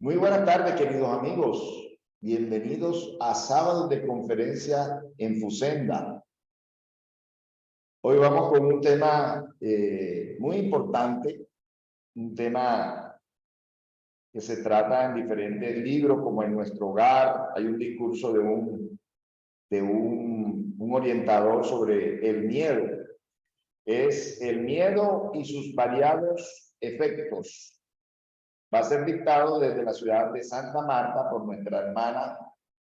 Muy buenas tardes, queridos amigos. Bienvenidos a Sábado de Conferencia en Fusenda. Hoy vamos con un tema muy importante, un tema que se trata en diferentes libros, como En Nuestro Hogar. Hay un discurso de un orientador sobre el miedo. Es el miedo y sus variados efectos. Va a ser dictado desde la ciudad de Santa Marta por nuestra hermana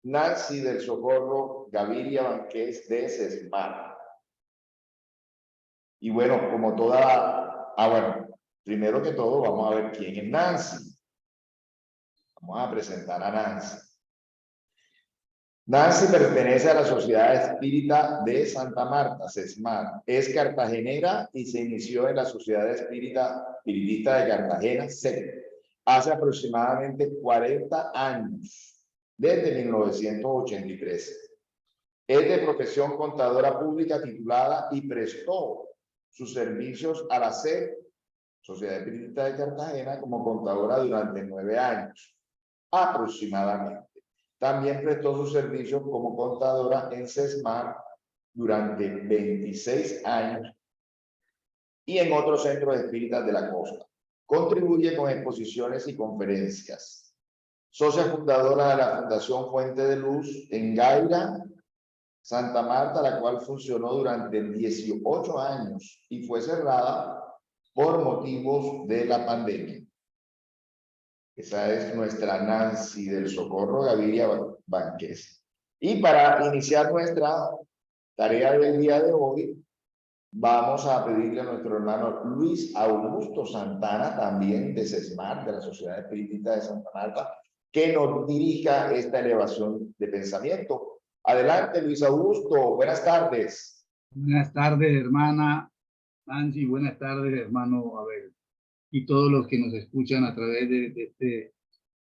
Nancy del Socorro Gaviria Banqués de Sesmar. Y bueno, como toda... bueno, primero que todo vamos a ver quién es Nancy. Vamos a presentar a Nancy. Nancy pertenece a la Sociedad Espírita de Santa Marta, Sesmar. Es cartagenera y se inició en la Sociedad Espiritista de Cartagena, SEC, hace aproximadamente 40 años, desde 1983. Es de profesión contadora pública titulada y prestó sus servicios a la SEC, Sociedad Espiritista de Cartagena, como contadora durante 9 años, aproximadamente. También prestó sus servicios como contadora en Sesmar durante 26 años y en otros centros espíritas de la costa. Contribuye con exposiciones y conferencias. Socia fundadora de la Fundación Fuente de Luz en Gaira, Santa Marta, la cual funcionó durante 18 años y fue cerrada por motivos de la pandemia. Esa es nuestra Nancy del Socorro Gaviria Banqués. Y para iniciar nuestra tarea del día de hoy, vamos a pedirle a nuestro hermano Luis Augusto Santana, también de Sesmar, de la Sociedad Espiritista de Santa Marta, que nos dirija esta elevación de pensamiento. Adelante, Luis Augusto. Buenas tardes. Buenas tardes, hermana Nancy. Buenas tardes, hermano Abel. Y todos los que nos escuchan a través de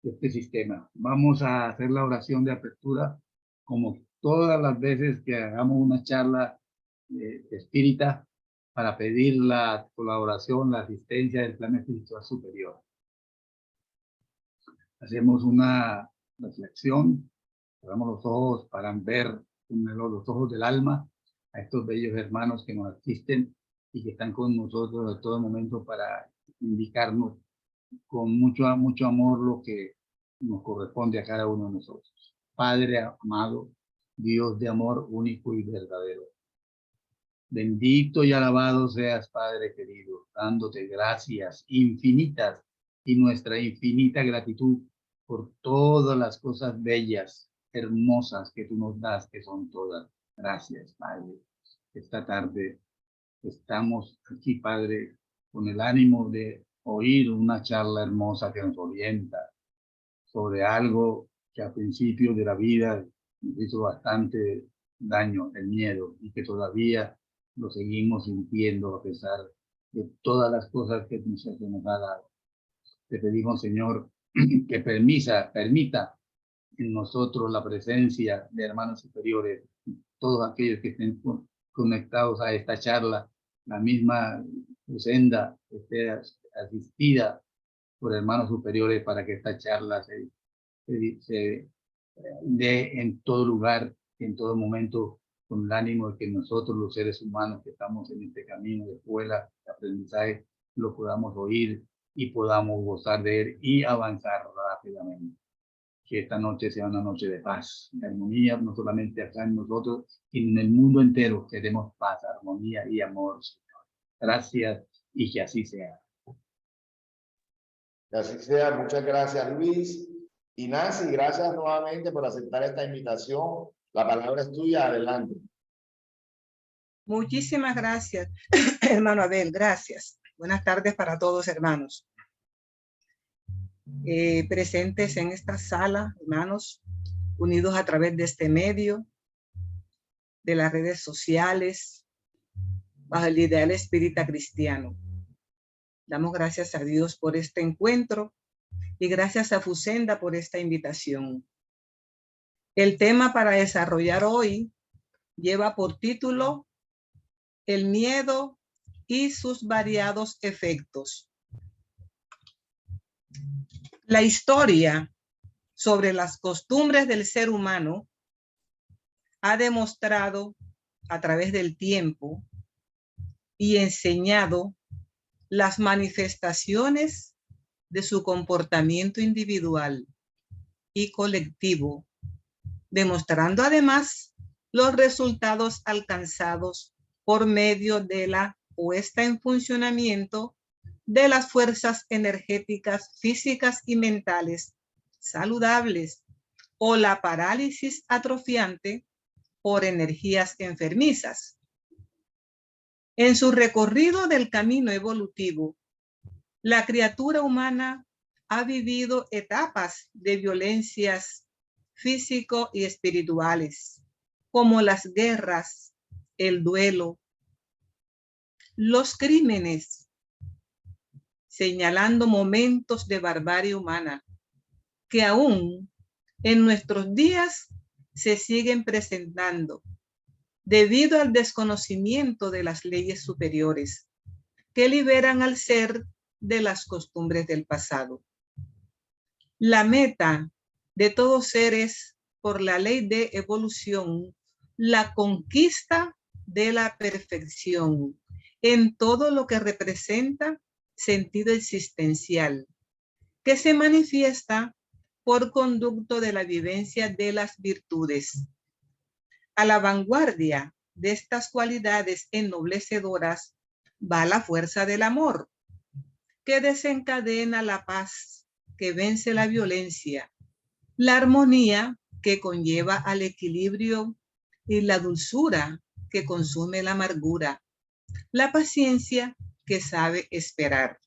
este sistema. Vamos a hacer la oración de apertura como todas las veces que hagamos una charla espírita para pedir la colaboración, la asistencia del plano espiritual superior. Hacemos una reflexión, cerramos los ojos para ver con los ojos del alma a estos bellos hermanos que nos asisten y que están con nosotros en todo momento para indicarnos con mucho amor lo que nos corresponde a cada uno de nosotros. Padre amado, Dios de amor único y verdadero, bendito y alabado seas, Padre querido, dándote gracias infinitas y nuestra infinita gratitud por todas las cosas bellas, hermosas que tú nos das, que son todas. Gracias, Padre. Esta tarde estamos aquí, Padre, con el ánimo de oír una charla hermosa que nos orienta sobre algo que al principio de la vida nos hizo bastante daño, el miedo, y que todavía lo seguimos sintiendo a pesar de todas las cosas que nos ha dado. Te pedimos, Señor, que permita en nosotros la presencia de hermanos superiores, todos aquellos que estén conectados a esta charla, la misma senda esté asistida por hermanos superiores para que esta charla se dé en todo lugar, en todo momento, con el ánimo de que nosotros los seres humanos que estamos en este camino de escuela, de aprendizaje, lo podamos oír y podamos gozar de él y avanzar rápidamente. Que esta noche sea una noche de paz, de armonía, no solamente acá en nosotros, sino en el mundo entero. Queremos paz, armonía y amor, Señor. Gracias y que así sea. Que así sea. Muchas gracias, Luis. Y Nancy, gracias nuevamente por aceptar esta invitación. La palabra es tuya. Adelante. Muchísimas gracias, hermano Abel. Gracias. Buenas tardes para todos, hermanos. Presentes en esta sala, hermanos, unidos a través de este medio, de las redes sociales, bajo el ideal espírita cristiano. Damos gracias a Dios por este encuentro y gracias a Fusenda por esta invitación. El tema para desarrollar hoy lleva por título El miedo y sus variados efectos. La historia sobre las costumbres del ser humano ha demostrado a través del tiempo y enseñado las manifestaciones de su comportamiento individual y colectivo, demostrando además los resultados alcanzados por medio de la puesta en funcionamiento de las fuerzas energéticas físicas y mentales saludables o la parálisis atrofiante por energías enfermizas. En su recorrido del camino evolutivo, la criatura humana ha vivido etapas de violencias físico y espirituales, como las guerras, el duelo, los crímenes, señalando momentos de barbarie humana que aún en nuestros días se siguen presentando debido al desconocimiento de las leyes superiores que liberan al ser de las costumbres del pasado. La meta de todo ser es, por la ley de evolución, la conquista de la perfección en todo lo que representa sentido existencial, que se manifiesta por conducto de la vivencia de las virtudes. A la vanguardia de estas cualidades ennoblecedoras va la fuerza del amor, que desencadena la paz, que vence la violencia, la armonía que conlleva al equilibrio y la dulzura que consume la amargura, la paciencia que sabe esperar.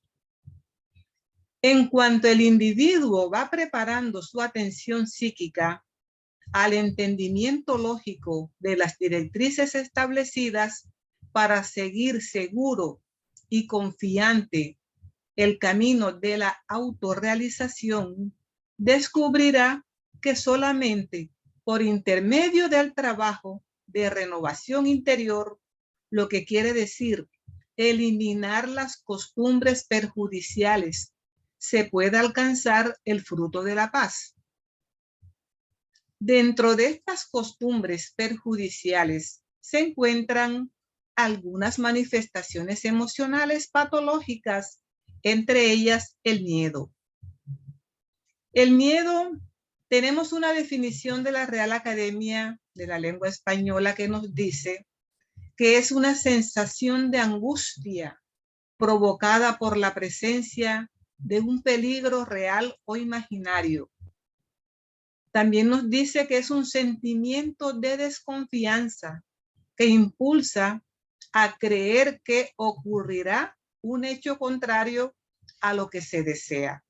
En cuanto el individuo va preparando su atención psíquica al entendimiento lógico de las directrices establecidas para seguir seguro y confiante el camino de la autorrealización, descubrirá que solamente por intermedio del trabajo de renovación interior, lo que quiere decir eliminar las costumbres perjudiciales, se puede alcanzar el fruto de la paz. Dentro de estas costumbres perjudiciales se encuentran algunas manifestaciones emocionales patológicas, entre ellas el miedo. El miedo, tenemos una definición de la Real Academia de la Lengua Española que nos dice que es una sensación de angustia provocada por la presencia de un peligro real o imaginario. También nos dice que es un sentimiento de desconfianza que impulsa a creer que ocurrirá un hecho contrario a lo que se desea.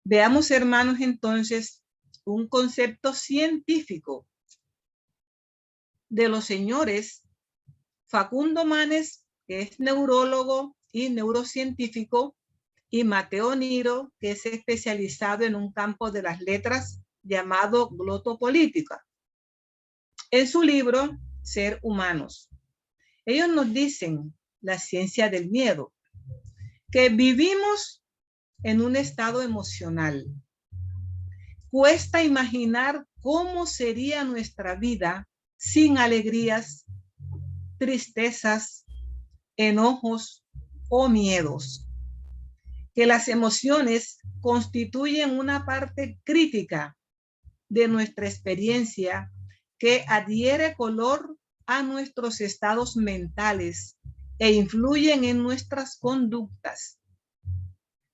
Veamos, hermanos, entonces, un concepto científico de los señores Facundo Manes, que es neurólogo y neurocientífico, y Mateo Niro, que es especializado en un campo de las letras llamado glotopolítica. En su libro, Ser Humanos, ellos nos dicen, la ciencia del miedo, que vivimos en un estado emocional. Cuesta imaginar cómo sería nuestra vida sin alegrías, tristezas, enojos o miedos. Que las emociones constituyen una parte crítica de nuestra experiencia que adhiere color a nuestros estados mentales e influyen en nuestras conductas.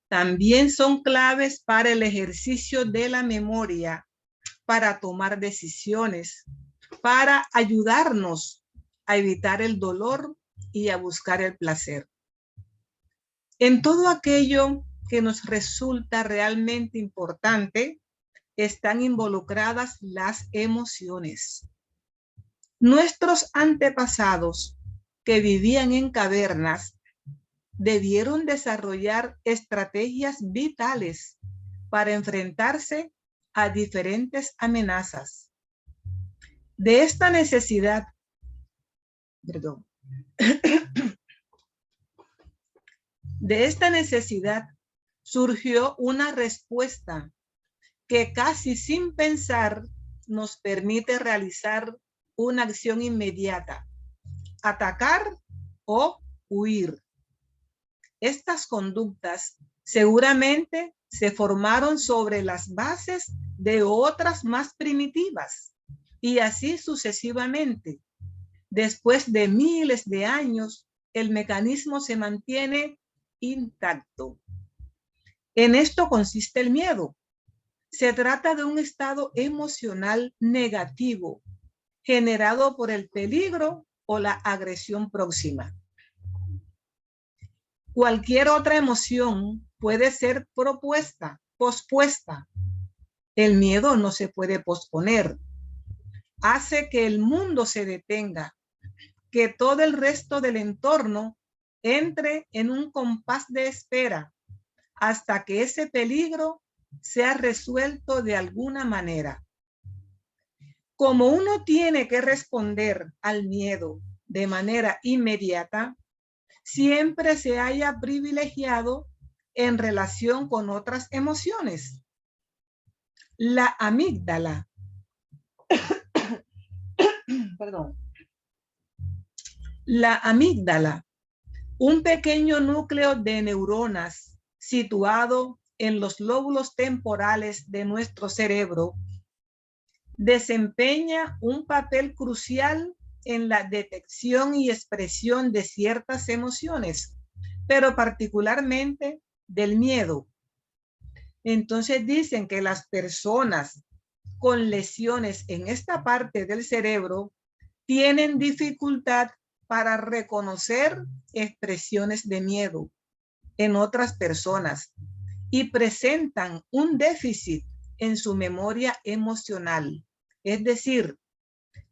También son claves para el ejercicio de la memoria, para tomar decisiones, para ayudarnos a evitar el dolor y a buscar el placer. En todo aquello que nos resulta realmente importante, están involucradas las emociones. Nuestros antepasados que vivían en cavernas debieron desarrollar estrategias vitales para enfrentarse a diferentes amenazas. De esta necesidad, surgió una respuesta que casi sin pensar nos permite realizar una acción inmediata, atacar o huir. Estas conductas seguramente se formaron sobre las bases de otras más primitivas y así sucesivamente. Después de miles de años, el mecanismo se mantiene intacto. En esto consiste el miedo. Se trata de un estado emocional negativo generado por el peligro o la agresión próxima. Cualquier otra emoción puede ser pospuesta. El miedo no se puede posponer. Hace que el mundo se detenga, que todo el resto del entorno entre en un compás de espera hasta que ese peligro sea resuelto de alguna manera. Como uno tiene que responder al miedo de manera inmediata, siempre se haya privilegiado en relación con otras emociones. La amígdala, La amígdala, un pequeño núcleo de neuronas situado en los lóbulos temporales de nuestro cerebro, desempeña un papel crucial en la detección y expresión de ciertas emociones, pero particularmente del miedo. Entonces dicen que las personas con lesiones en esta parte del cerebro tienen dificultad para reconocer expresiones de miedo en otras personas y presentan un déficit en su memoria emocional, es decir,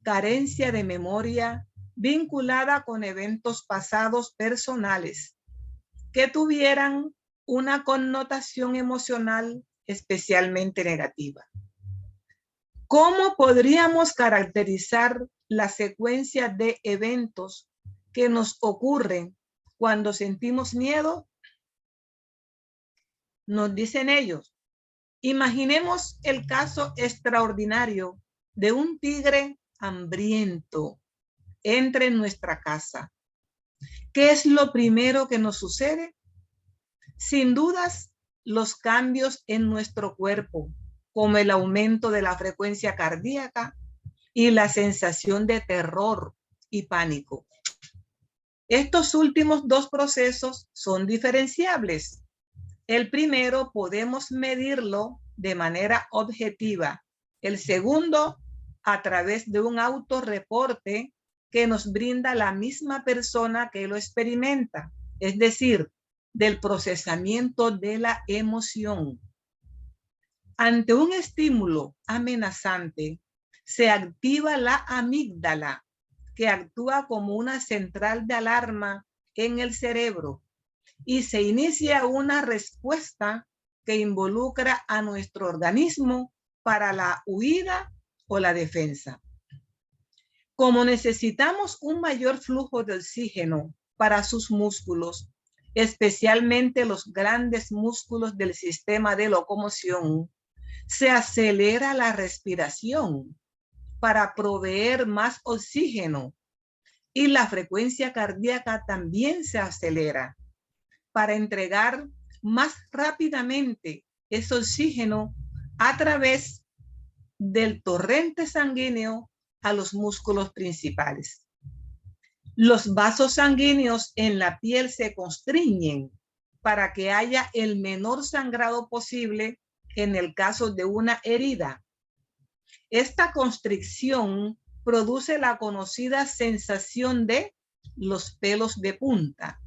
carencia de memoria vinculada con eventos pasados personales que tuvieran una connotación emocional especialmente negativa. ¿Cómo podríamos caracterizar la secuencia de eventos que nos ocurren cuando sentimos miedo? Nos dicen ellos, imaginemos el caso extraordinario de un tigre hambriento entre en nuestra casa. ¿Qué es lo primero que nos sucede? Sin dudas, los cambios en nuestro cuerpo, como el aumento de la frecuencia cardíaca y la sensación de terror y pánico. Estos últimos dos procesos son diferenciables. El primero podemos medirlo de manera objetiva. El segundo, a través de un autorreporte que nos brinda la misma persona que lo experimenta, es decir, del procesamiento de la emoción. Ante un estímulo amenazante, se activa la amígdala, que actúa como una central de alarma en el cerebro, y se inicia una respuesta que involucra a nuestro organismo para la huida o la defensa. Como necesitamos un mayor flujo de oxígeno para sus músculos, especialmente los grandes músculos del sistema de locomoción, se acelera la respiración para proveer más oxígeno y la frecuencia cardíaca también se acelera para entregar más rápidamente ese oxígeno a través del torrente sanguíneo a los músculos principales. Los vasos sanguíneos en la piel se constriñen para que haya el menor sangrado posible en el caso de una herida. Esta constricción produce la conocida sensación de los pelos de punta.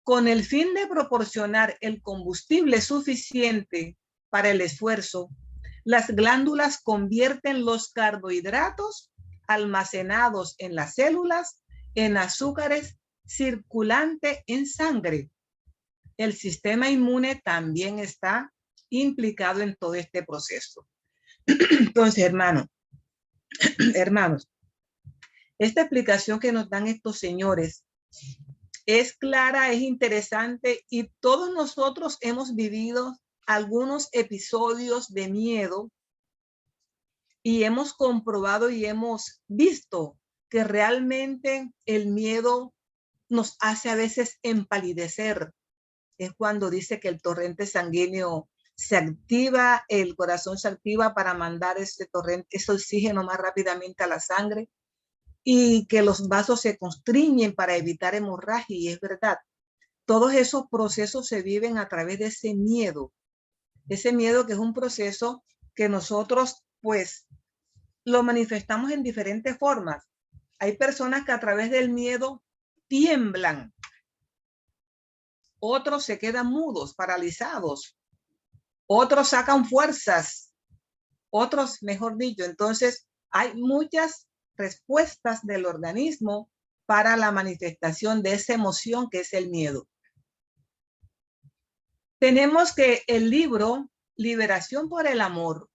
Con el fin de proporcionar el combustible suficiente para el esfuerzo, las glándulas convierten los carbohidratos almacenados en las células en azúcares circulantes en sangre. El sistema inmune también está implicado en todo este proceso. Entonces, hermanos, esta explicación que nos dan estos señores es clara, es interesante y todos nosotros hemos vivido algunos episodios de miedo y hemos comprobado y hemos visto que realmente el miedo nos hace a veces empalidecer. Es cuando dice que el torrente sanguíneo se activa, el corazón se activa para mandar ese torrente, ese oxígeno más rápidamente a la sangre y que los vasos se constriñen para evitar hemorragia. Y es verdad, todos esos procesos se viven a través de ese miedo que es un proceso que nosotros pues lo manifestamos en diferentes formas. Hay personas que a través del miedo tiemblan, otros se quedan mudos, paralizados, otros sacan fuerzas, otros, mejor dicho. Entonces, hay muchas respuestas del organismo para la manifestación de esa emoción que es el miedo. Tenemos que el libro Liberación por el Amor,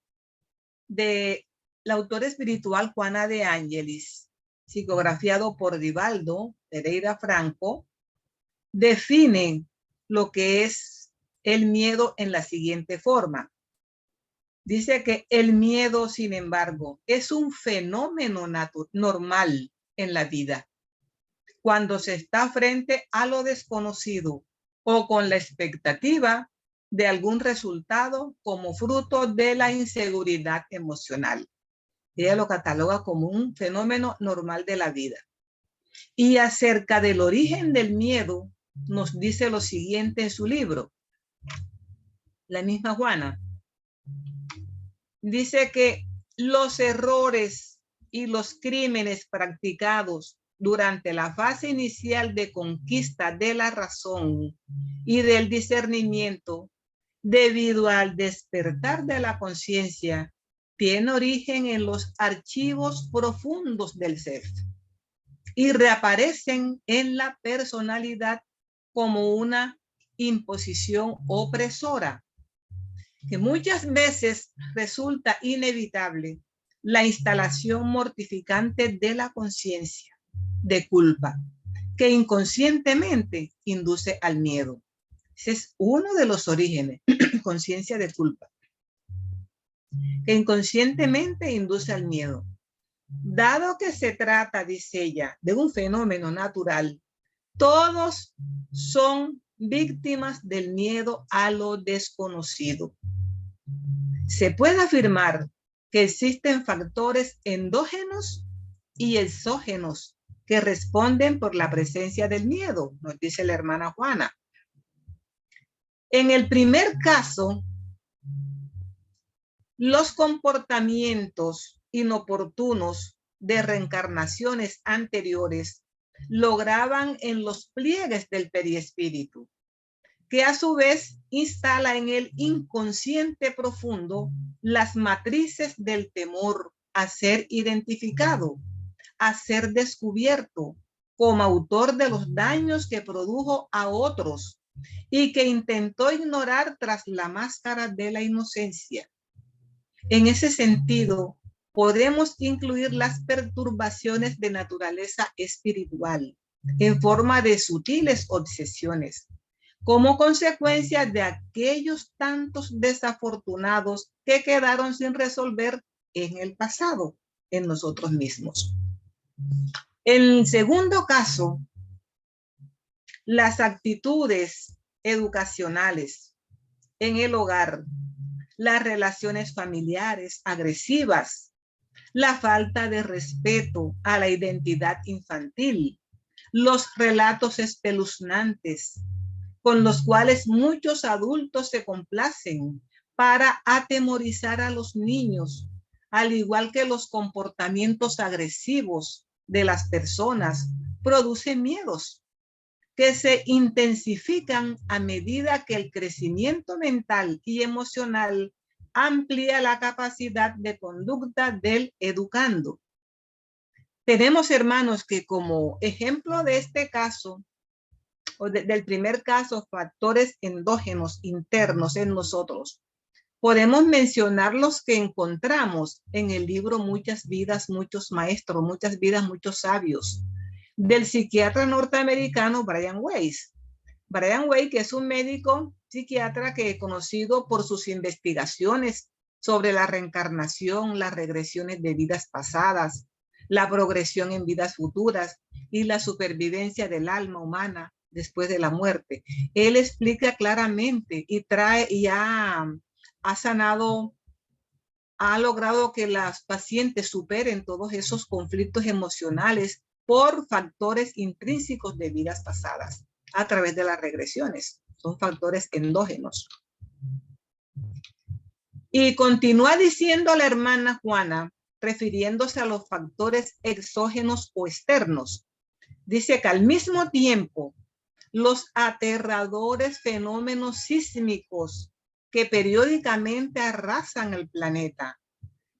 de la autora espiritual Juana de Ángelis, psicografiado por Divaldo Pereira Franco, define lo que es el miedo en la siguiente forma. Dice que el miedo, sin embargo, es un fenómeno normal en la vida. Cuando se está frente a lo desconocido o con la expectativa de algún resultado como fruto de la inseguridad emocional. Ella lo cataloga como un fenómeno normal de la vida. Y acerca del origen del miedo, nos dice lo siguiente en su libro. La misma Juana dice que los errores y los crímenes practicados durante la fase inicial de conquista de la razón y del discernimiento, debido al despertar de la conciencia, tiene origen en los archivos profundos del ser y reaparecen en la personalidad como una imposición opresora, que muchas veces resulta inevitable la instalación mortificante de la conciencia de culpa, que inconscientemente induce al miedo. Ese es uno de los orígenes, conciencia de culpa, que inconscientemente induce al miedo. Dado que se trata, dice ella, de un fenómeno natural, todos son víctimas del miedo a lo desconocido. Se puede afirmar que existen factores endógenos y exógenos que responden por la presencia del miedo, nos dice la hermana Juana. En el primer caso, los comportamientos inoportunos de reencarnaciones anteriores lograban en los pliegues del periespíritu, que a su vez instala en el inconsciente profundo las matrices del temor a ser identificado, a ser descubierto como autor de los daños que produjo a otros y que intentó ignorar tras la máscara de la inocencia. En ese sentido, podemos incluir las perturbaciones de naturaleza espiritual en forma de sutiles obsesiones, como consecuencia de aquellos tantos desafortunados que quedaron sin resolver en el pasado, en nosotros mismos. En el segundo caso, las actitudes educacionales en el hogar, las relaciones familiares agresivas, la falta de respeto a la identidad infantil, los relatos espeluznantes con los cuales muchos adultos se complacen para atemorizar a los niños, al igual que los comportamientos agresivos de las personas, producen miedos que se intensifican a medida que el crecimiento mental y emocional amplía la capacidad de conducta del educando. Tenemos, hermanos, que como ejemplo de este caso, o del primer caso, factores endógenos internos en nosotros, podemos mencionar los que encontramos en el libro Muchas vidas, muchos maestros, muchas vidas, muchos sabios, del psiquiatra norteamericano Brian Weiss. Brian Weiss, que es un médico psiquiatra que es conocido por sus investigaciones sobre la reencarnación, las regresiones de vidas pasadas, la progresión en vidas futuras y la supervivencia del alma humana después de la muerte. Él explica claramente y ha sanado, ha logrado que las pacientes superen todos esos conflictos emocionales por factores intrínsecos de vidas pasadas a través de las regresiones. Son factores endógenos. Y continúa diciendo la hermana Juana, refiriéndose a los factores exógenos o externos. Dice que al mismo tiempo, los aterradores fenómenos sísmicos que periódicamente arrasan el planeta,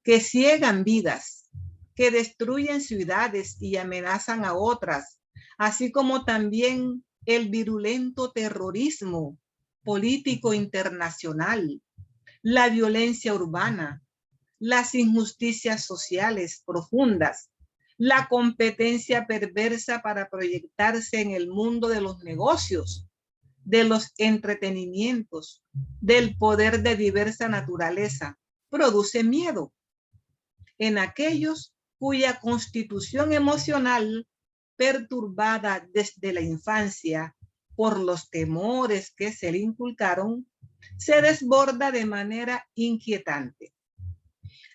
que ciegan vidas, que destruyen ciudades y amenazan a otras, así como también el virulento terrorismo político internacional, la violencia urbana, las injusticias sociales profundas, la competencia perversa para proyectarse en el mundo de los negocios, de los entretenimientos, del poder de diversa naturaleza, produce miedo en aquellos cuya constitución emocional, perturbada desde la infancia por los temores que se le inculcaron, se desborda de manera inquietante.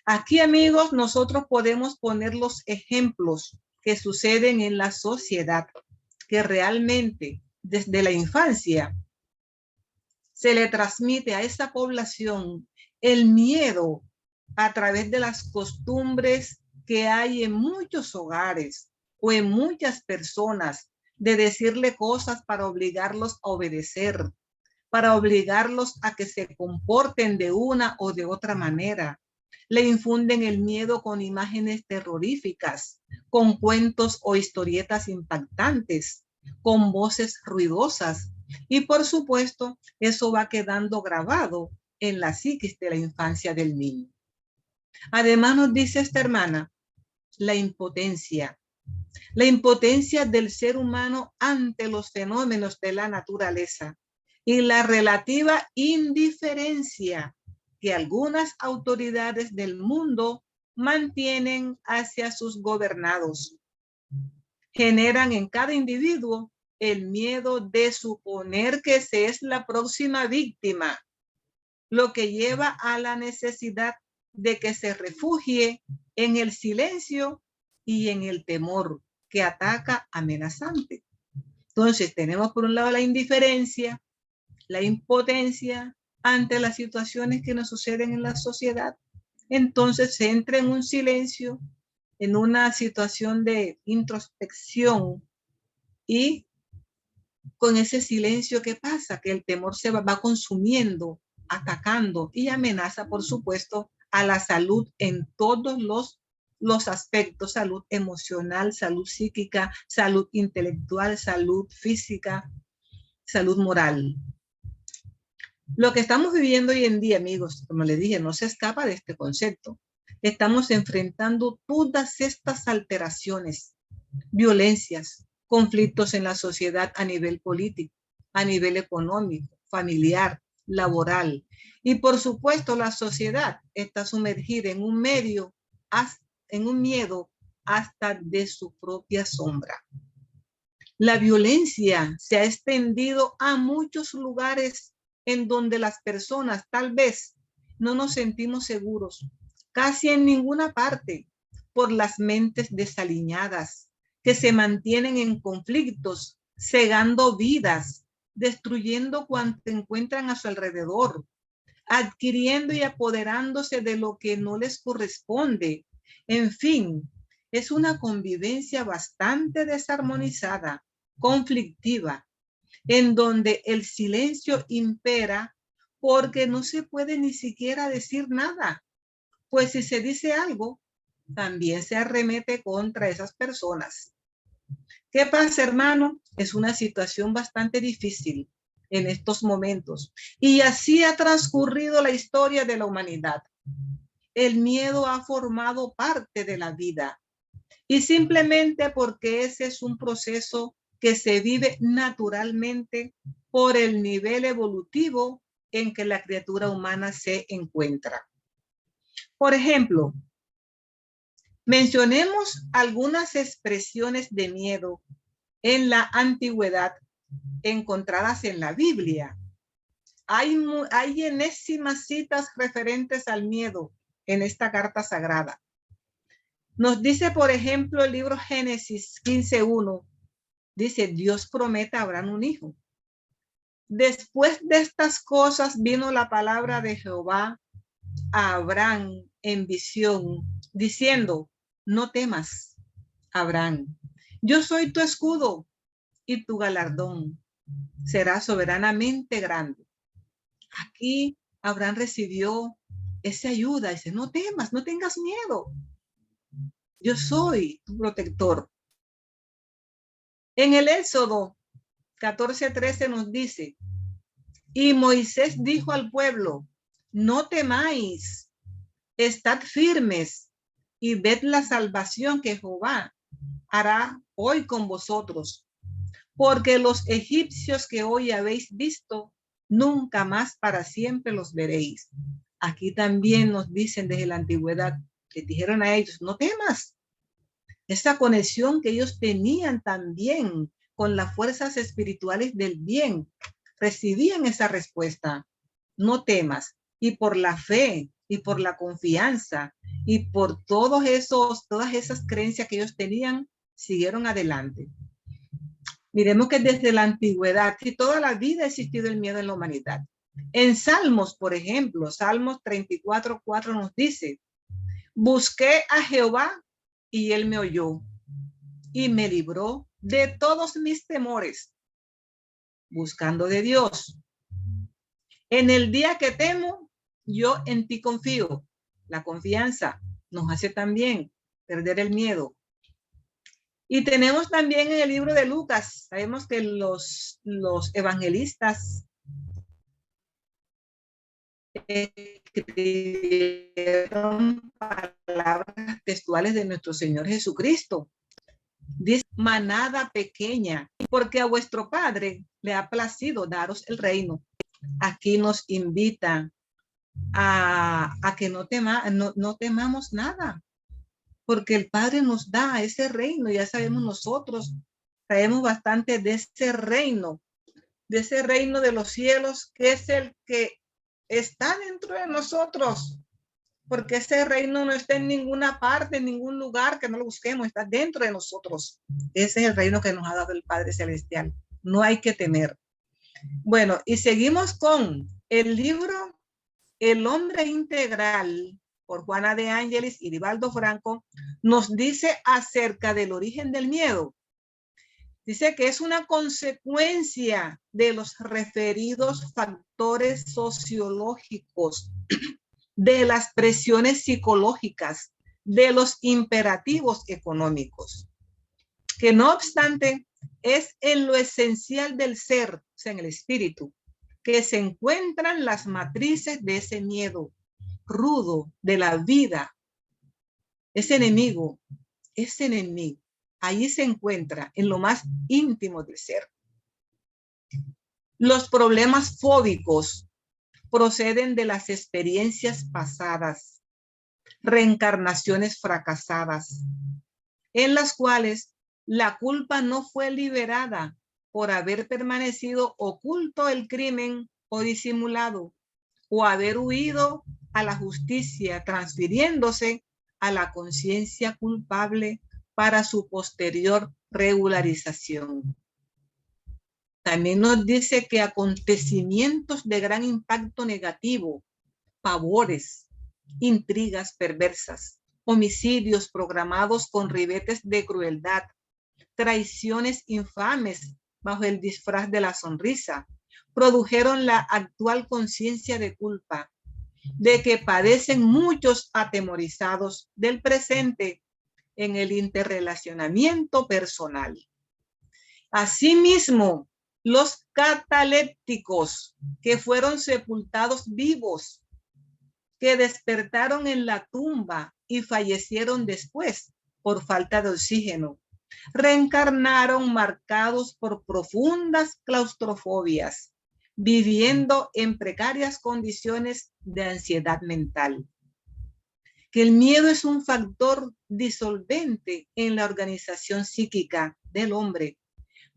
Aquí, amigos, nosotros podemos poner los ejemplos que suceden en la sociedad, que realmente desde la infancia se le transmite a esa población el miedo a través de las costumbres que hay en muchos hogares o en muchas personas, de decirle cosas para obligarlos a obedecer, para obligarlos a que se comporten de una o de otra manera. Le infunden el miedo con imágenes terroríficas, con cuentos o historietas impactantes, con voces ruidosas. Y por supuesto, eso va quedando grabado en la psiquis de la infancia del niño. Además, nos dice esta hermana, la impotencia del ser humano ante los fenómenos de la naturaleza y la relativa indiferencia que algunas autoridades del mundo mantienen hacia sus gobernados. Generan en cada individuo el miedo de suponer que se es la próxima víctima, lo que lleva a la necesidad de que se refugie en el silencio y en el temor que ataca amenazante. Entonces tenemos por un lado la indiferencia, la impotencia ante las situaciones que nos suceden en la sociedad. Entonces se entra en un silencio, en una situación de introspección, y con ese silencio, ¿qué pasa? Que el temor se va consumiendo, atacando y amenaza, por supuesto, a la salud en todos los aspectos: salud emocional, salud psíquica, salud intelectual, salud física, salud moral. Lo que estamos viviendo hoy en día, amigos, como les dije, no se escapa de este concepto. Estamos enfrentando todas estas alteraciones, violencias, conflictos en la sociedad a nivel político, a nivel económico, familiar, laboral. Y por supuesto, la sociedad está sumergida en un miedo hasta de su propia sombra. La violencia se ha extendido a muchos lugares en donde las personas tal vez no nos sentimos seguros, casi en ninguna parte, por las mentes desaliñadas que se mantienen en conflictos, cegando vidas, destruyendo cuanto encuentran a su alrededor, adquiriendo y apoderándose de lo que no les corresponde. En fin, es una convivencia bastante desarmonizada, conflictiva, en donde el silencio impera porque no se puede ni siquiera decir nada, pues si se dice algo, también se arremete contra esas personas. ¿Qué pasa, hermano? Es una situación bastante difícil en estos momentos, y así ha transcurrido la historia de la humanidad. El miedo ha formado parte de la vida y simplemente porque ese es un proceso que se vive naturalmente por el nivel evolutivo en que la criatura humana se encuentra. Por ejemplo, mencionemos algunas expresiones de miedo en la antigüedad encontradas en la Biblia. Hay enésimas citas referentes al miedo en esta carta sagrada. Nos dice, por ejemplo, el libro Génesis 15:1, dice, Dios promete a Abraham un hijo. Después de estas cosas vino la palabra de Jehová a Abraham en visión, diciendo, no temas, Abraham, yo soy tu escudo y tu galardón será soberanamente grande. Aquí Abraham recibió esa ayuda, dice, no temas, no tengas miedo, yo soy tu protector. En el Éxodo 14:13 nos dice, y Moisés dijo al pueblo, no temáis, estad firmes y ved la salvación que Jehová hará hoy con vosotros, porque los egipcios que hoy habéis visto, nunca más para siempre los veréis. Aquí también nos dicen desde la antigüedad, que dijeron a ellos, no temas. Esa conexión que ellos tenían también con las fuerzas espirituales del bien, recibían esa respuesta, no temas. Y por la fe y por la confianza y por todas esas creencias que ellos tenían, siguieron adelante. Miremos que desde la antigüedad y toda la vida ha existido el miedo en la humanidad. En Salmos, por ejemplo, Salmos 34:4 nos dice, busqué a Jehová y él me oyó y me libró de todos mis temores, buscando de Dios. En el día que temo, yo en ti confío. La confianza nos hace también perder el miedo. Y tenemos también en el libro de Lucas, sabemos que los evangelistas escribieron palabras textuales de nuestro Señor Jesucristo. Dice, manada pequeña, porque a vuestro Padre le ha placido daros el reino. Aquí nos invita a que no temamos nada, porque el Padre nos da ese reino. Ya sabemos nosotros, sabemos bastante de ese reino de los cielos, que es el que está dentro de nosotros, porque ese reino no está en ninguna parte, en ningún lugar que no lo busquemos, está dentro de nosotros. Ese es el reino que nos ha dado el Padre Celestial. No hay que temer. Bueno, y seguimos con el libro El hombre integral, por Juana de Ángelis y Divaldo Franco, nos dice acerca del origen del miedo. Dice que es una consecuencia de los referidos factores sociológicos, de las presiones psicológicas, de los imperativos económicos, que no obstante es en lo esencial del ser, o sea, en el espíritu, que se encuentran las matrices de ese miedo rudo de la vida. Ese enemigo, ahí se encuentra en lo más íntimo del ser. Los problemas fóbicos proceden de las experiencias pasadas, reencarnaciones fracasadas, en las cuales la culpa no fue liberada por haber permanecido oculto el crimen o disimulado, o haber huido a la justicia, transfiriéndose a la conciencia culpable para su posterior regularización. También nos dice que acontecimientos de gran impacto negativo, pavores, intrigas perversas, homicidios programados con ribetes de crueldad, traiciones infames bajo el disfraz de la sonrisa, produjeron la actual conciencia de culpa, de que padecen muchos atemorizados del presente en el interrelacionamiento personal. Asimismo, los catalépticos que fueron sepultados vivos, que despertaron en la tumba y fallecieron después por falta de oxígeno, reencarnaron marcados por profundas claustrofobias, viviendo en precarias condiciones de ansiedad mental. Que el miedo es un factor disolvente en la organización psíquica del hombre,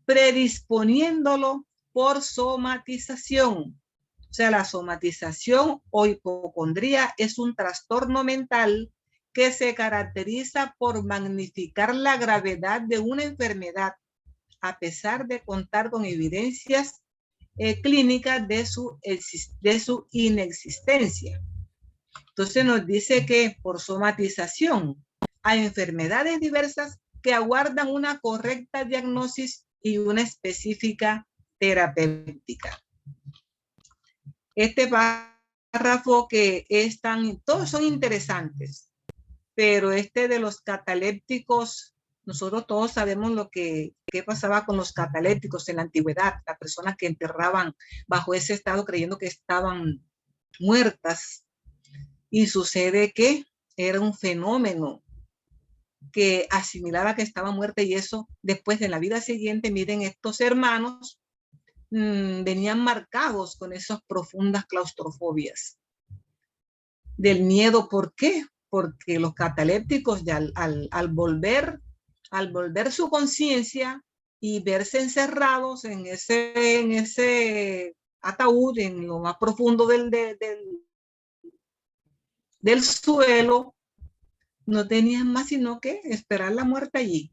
predisponiéndolo por somatización. O sea, la somatización o hipocondría es un trastorno mental que se caracteriza por magnificar la gravedad de una enfermedad, a pesar de contar con evidencias clínicas de su inexistencia. Entonces nos dice que por somatización hay enfermedades diversas que aguardan una correcta diagnosis y una específica terapéutica. Este párrafo que todos son interesantes, pero este de los catalépticos, nosotros todos sabemos qué pasaba con los catalépticos en la antigüedad, las personas que enterraban bajo ese estado creyendo que estaban muertas. Y sucede que era un fenómeno que asimilaba que estaba muerta, y eso después de la vida siguiente, miren, estos hermanos venían marcados con esas profundas claustrofobias del miedo. ¿Por qué? Porque los catalépticos ya al volver su conciencia y verse encerrados en ese ataúd, en lo más profundo del suelo, no tenían más sino que esperar la muerte allí.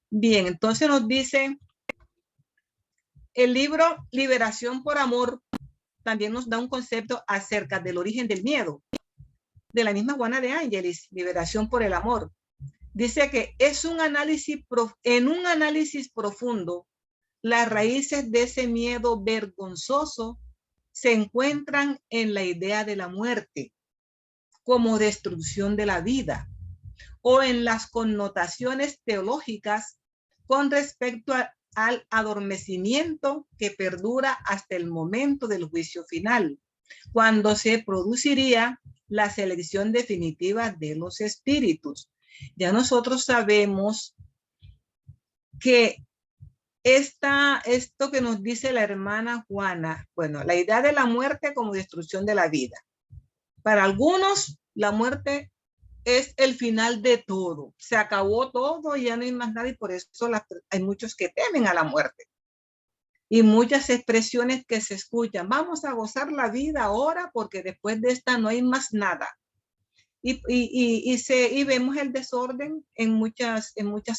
Bien, entonces nos dice el libro Liberación por Amor, también nos da un concepto acerca del origen del miedo, de la misma Juana de Ángelis, Liberación por el Amor. Dice que en un análisis profundo, las raíces de ese miedo vergonzoso se encuentran en la idea de la muerte como destrucción de la vida, o en las connotaciones teológicas con respecto al adormecimiento que perdura hasta el momento del juicio final, cuando se produciría la selección definitiva de los espíritus. Ya nosotros sabemos que esto que nos dice la hermana Juana, bueno, la idea de la muerte como destrucción de la vida. Para algunos, la muerte es el final de todo. Se acabó todo y ya no hay más nada, y por eso hay muchos que temen a la muerte. Y muchas expresiones que se escuchan: vamos a gozar la vida ahora porque después de esta no hay más nada. Y vemos el desorden en muchas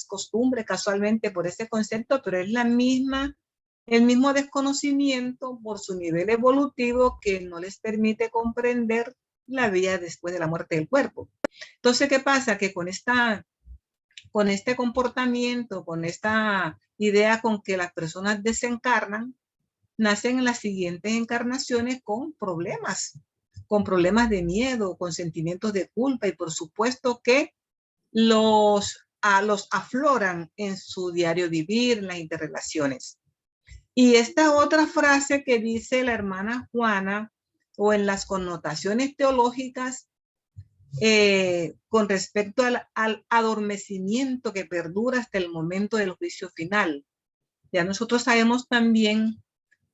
costumbres, casualmente por ese concepto, pero es el mismo desconocimiento por su nivel evolutivo que no les permite comprender la vida después de la muerte del cuerpo. Entonces, ¿qué pasa? Que con este comportamiento, con esta idea con que las personas desencarnan, nacen en las siguientes encarnaciones con problemas de miedo, con sentimientos de culpa, y por supuesto que los afloran en su diario vivir, en las interrelaciones. Y esta otra frase que dice la hermana Juana, o en las connotaciones teológicas, con respecto al adormecimiento que perdura hasta el momento del juicio final. Ya nosotros sabemos también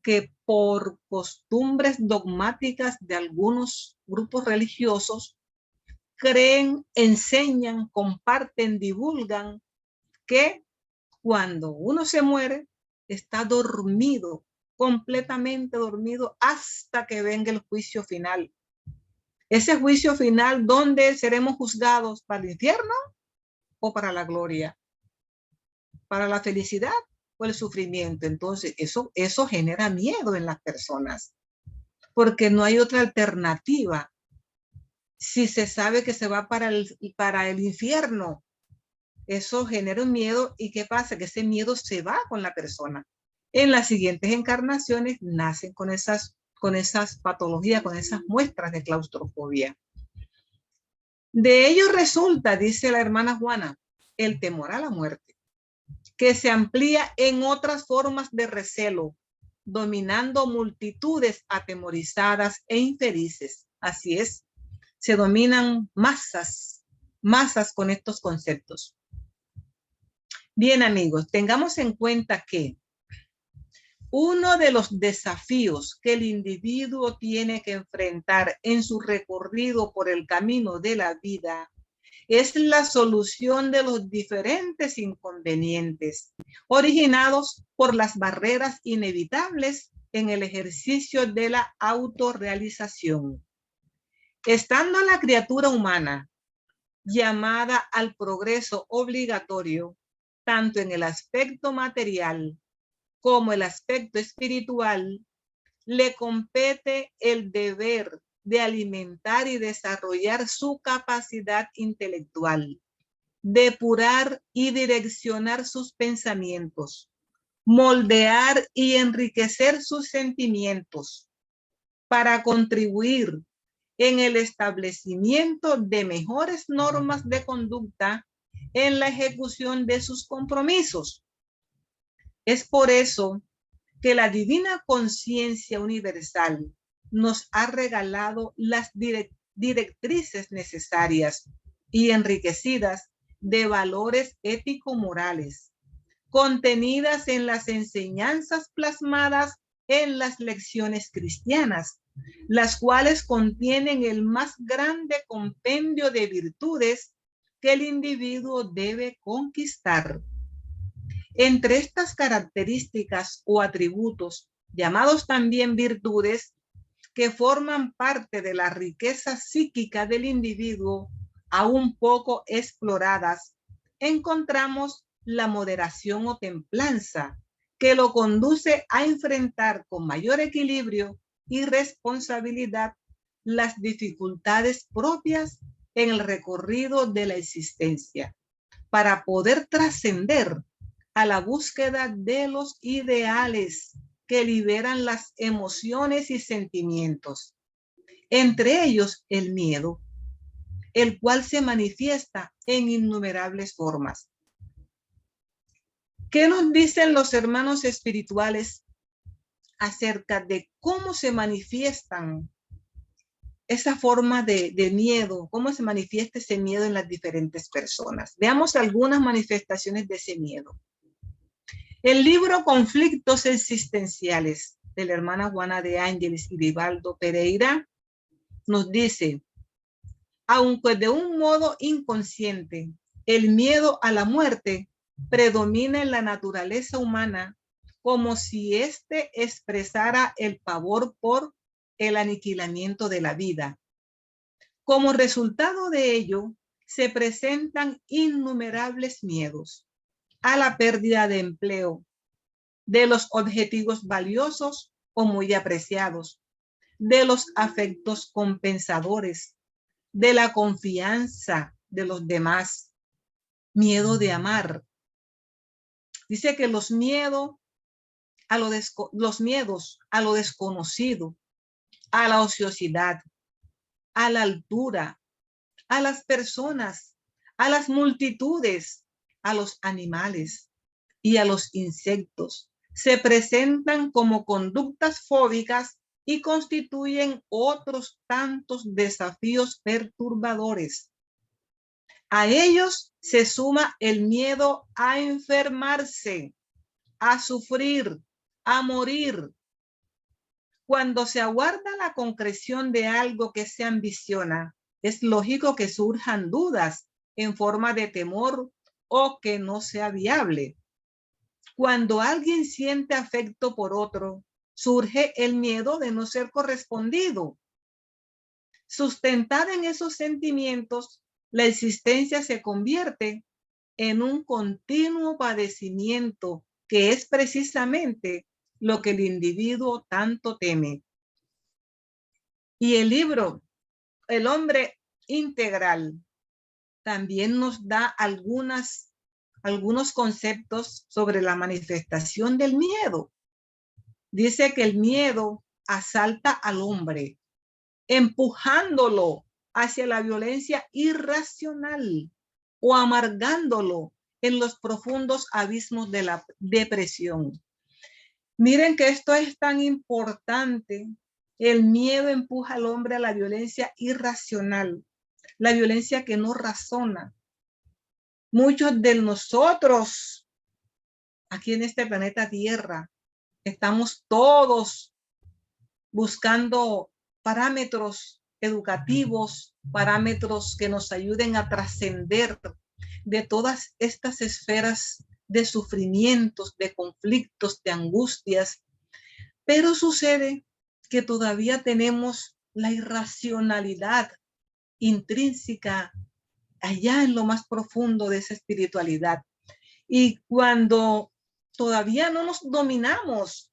que por costumbres dogmáticas de algunos grupos religiosos, creen, enseñan, comparten, divulgan que cuando uno se muere, está dormido, completamente dormido, hasta que venga el juicio final. Ese juicio final, ¿dónde seremos juzgados? ¿Para el infierno o para la gloria? ¿Para la felicidad o el sufrimiento? Entonces, eso genera miedo en las personas, porque no hay otra alternativa. Si se sabe que se va para el infierno, eso genera un miedo. ¿Y qué pasa? Que ese miedo se va con la persona. En las siguientes encarnaciones nacen con esas patologías, con esas muestras de claustrofobia. De ello resulta, dice la hermana Juana, el temor a la muerte, que se amplía en otras formas de recelo, dominando multitudes atemorizadas e infelices. Así es, se dominan masas masas con estos conceptos. Bien, amigos, tengamos en cuenta que uno de los desafíos que el individuo tiene que enfrentar en su recorrido por el camino de la vida es la solución de los diferentes inconvenientes originados por las barreras inevitables en el ejercicio de la autorrealización. Estando la criatura humana llamada al progreso obligatorio, tanto en el aspecto material como el aspecto espiritual, le compete el deber de alimentar y desarrollar su capacidad intelectual, depurar y direccionar sus pensamientos, moldear y enriquecer sus sentimientos para contribuir en el establecimiento de mejores normas de conducta en la ejecución de sus compromisos. Es por eso que la divina conciencia universal nos ha regalado las directrices necesarias y enriquecidas de valores ético-morales, contenidas en las enseñanzas plasmadas en las lecciones cristianas, las cuales contienen el más grande compendio de virtudes que el individuo debe conquistar. Entre estas características o atributos, llamados también virtudes, que forman parte de la riqueza psíquica del individuo, aún poco exploradas, encontramos la moderación o templanza, que lo conduce a enfrentar con mayor equilibrio y responsabilidad las dificultades propias en el recorrido de la existencia, para poder trascender a la búsqueda de los ideales que liberan las emociones y sentimientos, entre ellos el miedo, el cual se manifiesta en innumerables formas. ¿Qué nos dicen los hermanos espirituales acerca de cómo se manifiestan esa forma de miedo, cómo se manifiesta ese miedo en las diferentes personas? Veamos algunas manifestaciones de ese miedo. El libro Conflictos Existenciales de la hermana Juana de Ángeles y Vivaldo Pereira nos dice: aunque de un modo inconsciente, el miedo a la muerte predomina en la naturaleza humana, como si éste expresara el pavor por el aniquilamiento de la vida. Como resultado de ello, se presentan innumerables miedos a la pérdida de empleo, de los objetivos valiosos o muy apreciados, de los afectos compensadores, de la confianza de los demás, miedo de amar. Dice que los miedos a lo desconocido, a la ociosidad, a la altura, a las personas, a las multitudes, a los animales y a los insectos, se presentan como conductas fóbicas y constituyen otros tantos desafíos perturbadores. A ellos se suma el miedo a enfermarse, a sufrir, a morir. Cuando se aguarda la concreción de algo que se ambiciona, es lógico que surjan dudas en forma de temor o que no sea viable. Cuando alguien siente afecto por otro, surge el miedo de no ser correspondido. Sustentada en esos sentimientos, la existencia se convierte en un continuo padecimiento, que es precisamente lo que el individuo tanto teme. Y el libro El hombre integral también nos da algunos conceptos sobre la manifestación del miedo. Dice que el miedo asalta al hombre, empujándolo hacia la violencia irracional o amargándolo en los profundos abismos de la depresión. Miren que esto es tan importante. El miedo empuja al hombre a la violencia irracional, la violencia que no razona. Muchos de nosotros aquí en este planeta Tierra estamos todos buscando parámetros educativos, parámetros que nos ayuden a trascender de todas estas esferas de sufrimientos, de conflictos, de angustias. Pero sucede que todavía tenemos la irracionalidad intrínseca allá en lo más profundo de esa espiritualidad. Y cuando todavía no nos dominamos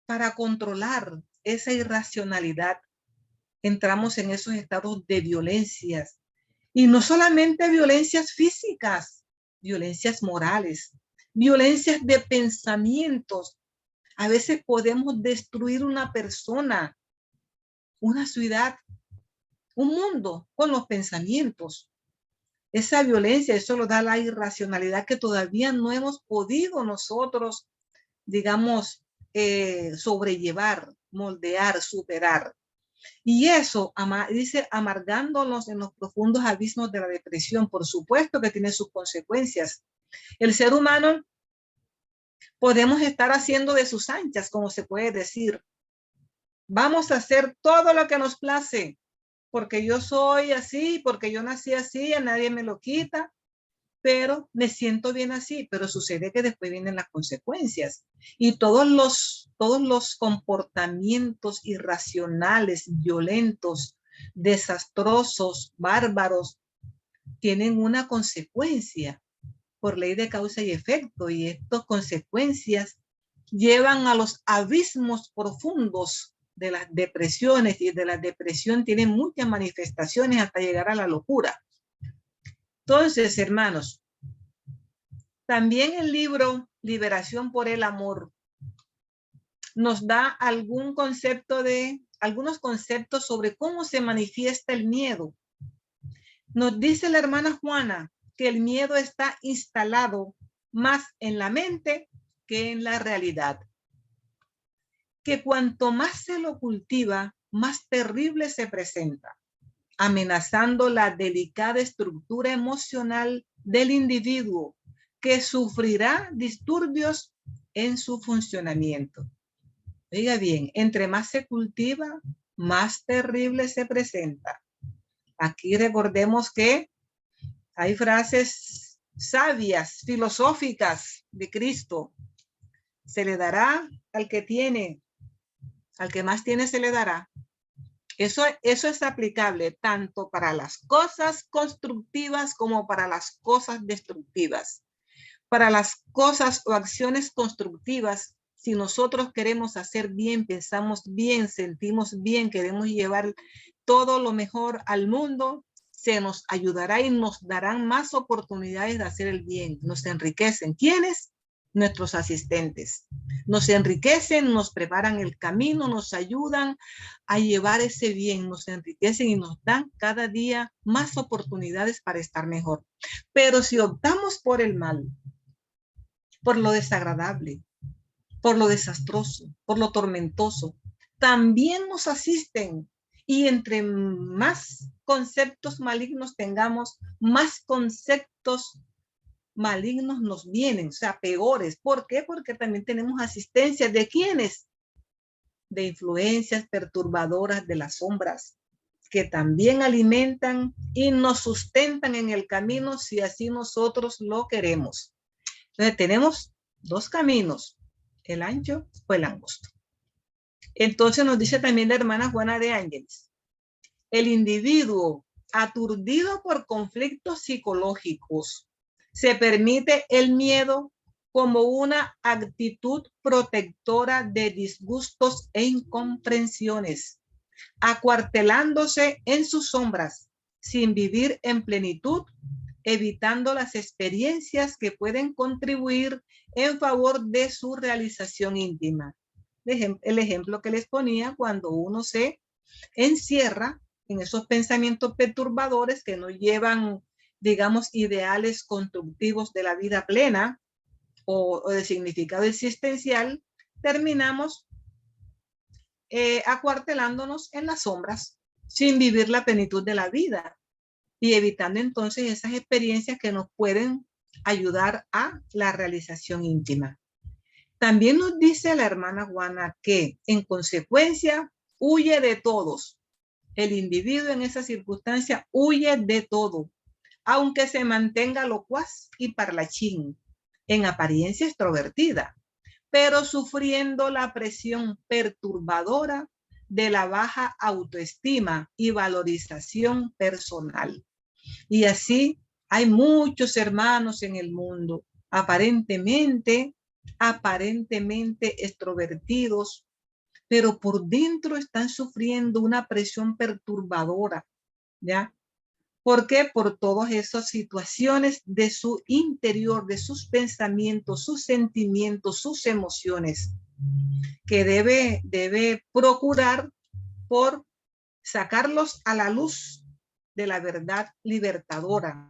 para controlar esa irracionalidad, entramos en esos estados de violencias. Y no solamente violencias físicas, violencias morales, violencias de pensamientos. A veces podemos destruir una persona, una ciudad, un mundo con los pensamientos. Esa violencia, eso lo da la irracionalidad que todavía no hemos podido nosotros, digamos, sobrellevar, moldear, superar. Y eso, dice, amargándonos en los profundos abismos de la depresión. Por supuesto que tiene sus consecuencias. El ser humano podemos estar haciendo de sus anchas, como se puede decir. Vamos a hacer todo lo que nos place, porque yo soy así, porque yo nací así, a nadie me lo quita, pero me siento bien así. Pero sucede que después vienen las consecuencias. Y todos los comportamientos irracionales, violentos, desastrosos, bárbaros, tienen una consecuencia por ley de causa y efecto. Y estas consecuencias llevan a los abismos profundos de las depresiones, y de la depresión tienen muchas manifestaciones hasta llegar a la locura. Entonces, hermanos, también el libro Liberación por el Amor nos da algunos conceptos sobre cómo se manifiesta el miedo. Nos dice la hermana Juana que el miedo está instalado más en la mente que en la realidad. Que cuanto más se lo cultiva, más terrible se presenta, amenazando la delicada estructura emocional del individuo, que sufrirá disturbios en su funcionamiento. Oiga bien, entre más se cultiva, más terrible se presenta. Aquí recordemos que hay frases sabias, filosóficas de Cristo. Se le dará al que tiene, al que más tiene se le dará. Eso es aplicable tanto para las cosas constructivas como para las cosas destructivas. Para las cosas o acciones constructivas, si nosotros queremos hacer bien, pensamos bien, sentimos bien, queremos llevar todo lo mejor al mundo, se nos ayudará y nos darán más oportunidades de hacer el bien. Nos enriquecen. ¿Quiénes? Nuestros asistentes. Nos enriquecen, nos preparan el camino, nos ayudan a llevar ese bien, nos enriquecen y nos dan cada día más oportunidades para estar mejor. Pero si optamos por el mal, por lo desagradable, por lo desastroso, por lo tormentoso, también nos asisten. Y entre más conceptos malignos tengamos, más conceptos malignos nos vienen, o sea, peores. ¿Por qué? Porque también tenemos asistencia de ¿quiénes? De influencias perturbadoras de las sombras, que también alimentan y nos sustentan en el camino si así nosotros lo queremos. Entonces tenemos dos caminos, el ancho o el angosto. Entonces nos dice también la hermana Juana de Ángeles, el individuo aturdido por conflictos psicológicos se permite el miedo como una actitud protectora de disgustos e incomprensiones, acuartelándose en sus sombras sin vivir en plenitud, evitando las experiencias que pueden contribuir en favor de su realización íntima. El ejemplo que les ponía, cuando uno se encierra en esos pensamientos perturbadores que nos llevan, digamos, ideales constructivos de la vida plena o de significado existencial, terminamos acuartelándonos en las sombras sin vivir la plenitud de la vida. y evitando entonces esas experiencias que nos pueden ayudar a la realización íntima. También nos dice la hermana Juana que en consecuencia huye de todos. El individuo en esa circunstancia huye de todo, aunque se mantenga locuaz y parlachín, en apariencia extrovertida, pero sufriendo la presión perturbadora de la baja autoestima y valorización personal. Y así hay muchos hermanos en el mundo, aparentemente extrovertidos, pero por dentro están sufriendo una presión perturbadora, ¿ya? ¿Por qué? Por todas esas situaciones de su interior, de sus pensamientos, sus sentimientos, sus emociones, que debe procurar por sacarlos a la luz de la verdad libertadora,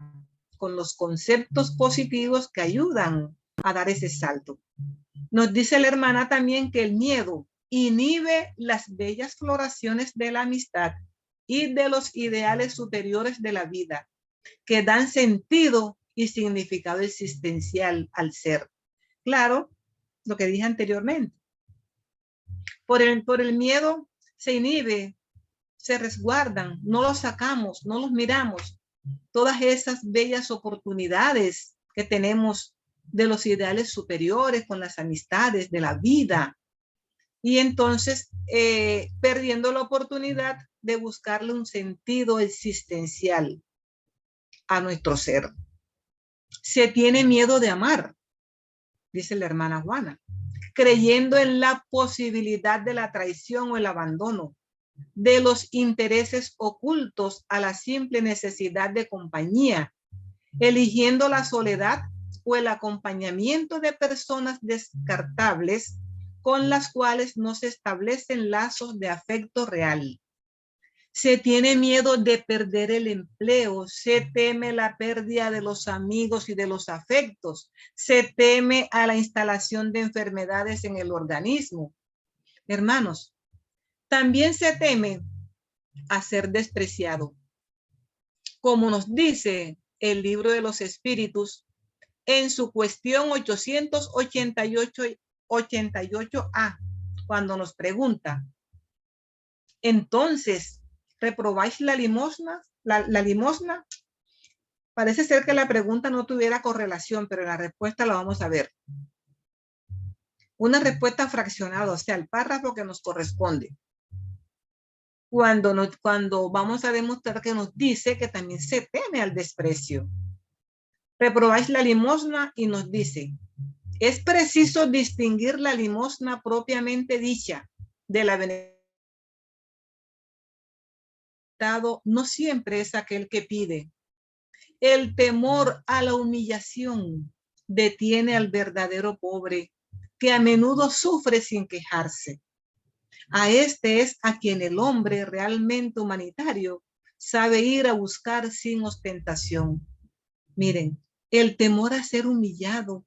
con los conceptos positivos que ayudan a dar ese salto. Nos dice la hermana también que el miedo inhibe las bellas floraciones de la amistad y de los ideales superiores de la vida, que dan sentido y significado existencial al ser. Claro, lo que dije anteriormente. Por el miedo se inhibe, se resguardan, no los sacamos, no los miramos. Todas esas bellas oportunidades que tenemos de los ideales superiores con las amistades de la vida. Y entonces perdiendo la oportunidad de buscarle un sentido existencial a nuestro ser. Se tiene miedo de amar, dice la hermana Juana, creyendo en la posibilidad de la traición o el abandono, de los intereses ocultos a la simple necesidad de compañía, eligiendo la soledad o el acompañamiento de personas descartables con las cuales no se establecen lazos de afecto real. Se tiene miedo de perder el empleo, se teme la pérdida de los amigos y de los afectos, se teme a la instalación de enfermedades en el organismo. Hermanos, también se teme a ser despreciado. Como nos dice el libro de los espíritus en su cuestión 888A, cuando nos pregunta, entonces, ¿reprobáis la limosna? La limosna. Parece ser que la pregunta no tuviera correlación, pero la respuesta la vamos a ver. Una respuesta fraccionada, o sea, el párrafo que nos corresponde. Cuando vamos a demostrar que nos dice que también se teme al desprecio. Reprobáis la limosna y nos dice, es preciso distinguir la limosna propiamente dicha de la beneficencia. No siempre es aquel que pide. El temor a la humillación detiene al verdadero pobre, que a menudo sufre sin quejarse. A este es a quien el hombre realmente humanitario sabe ir a buscar sin ostentación. Miren, el temor a ser humillado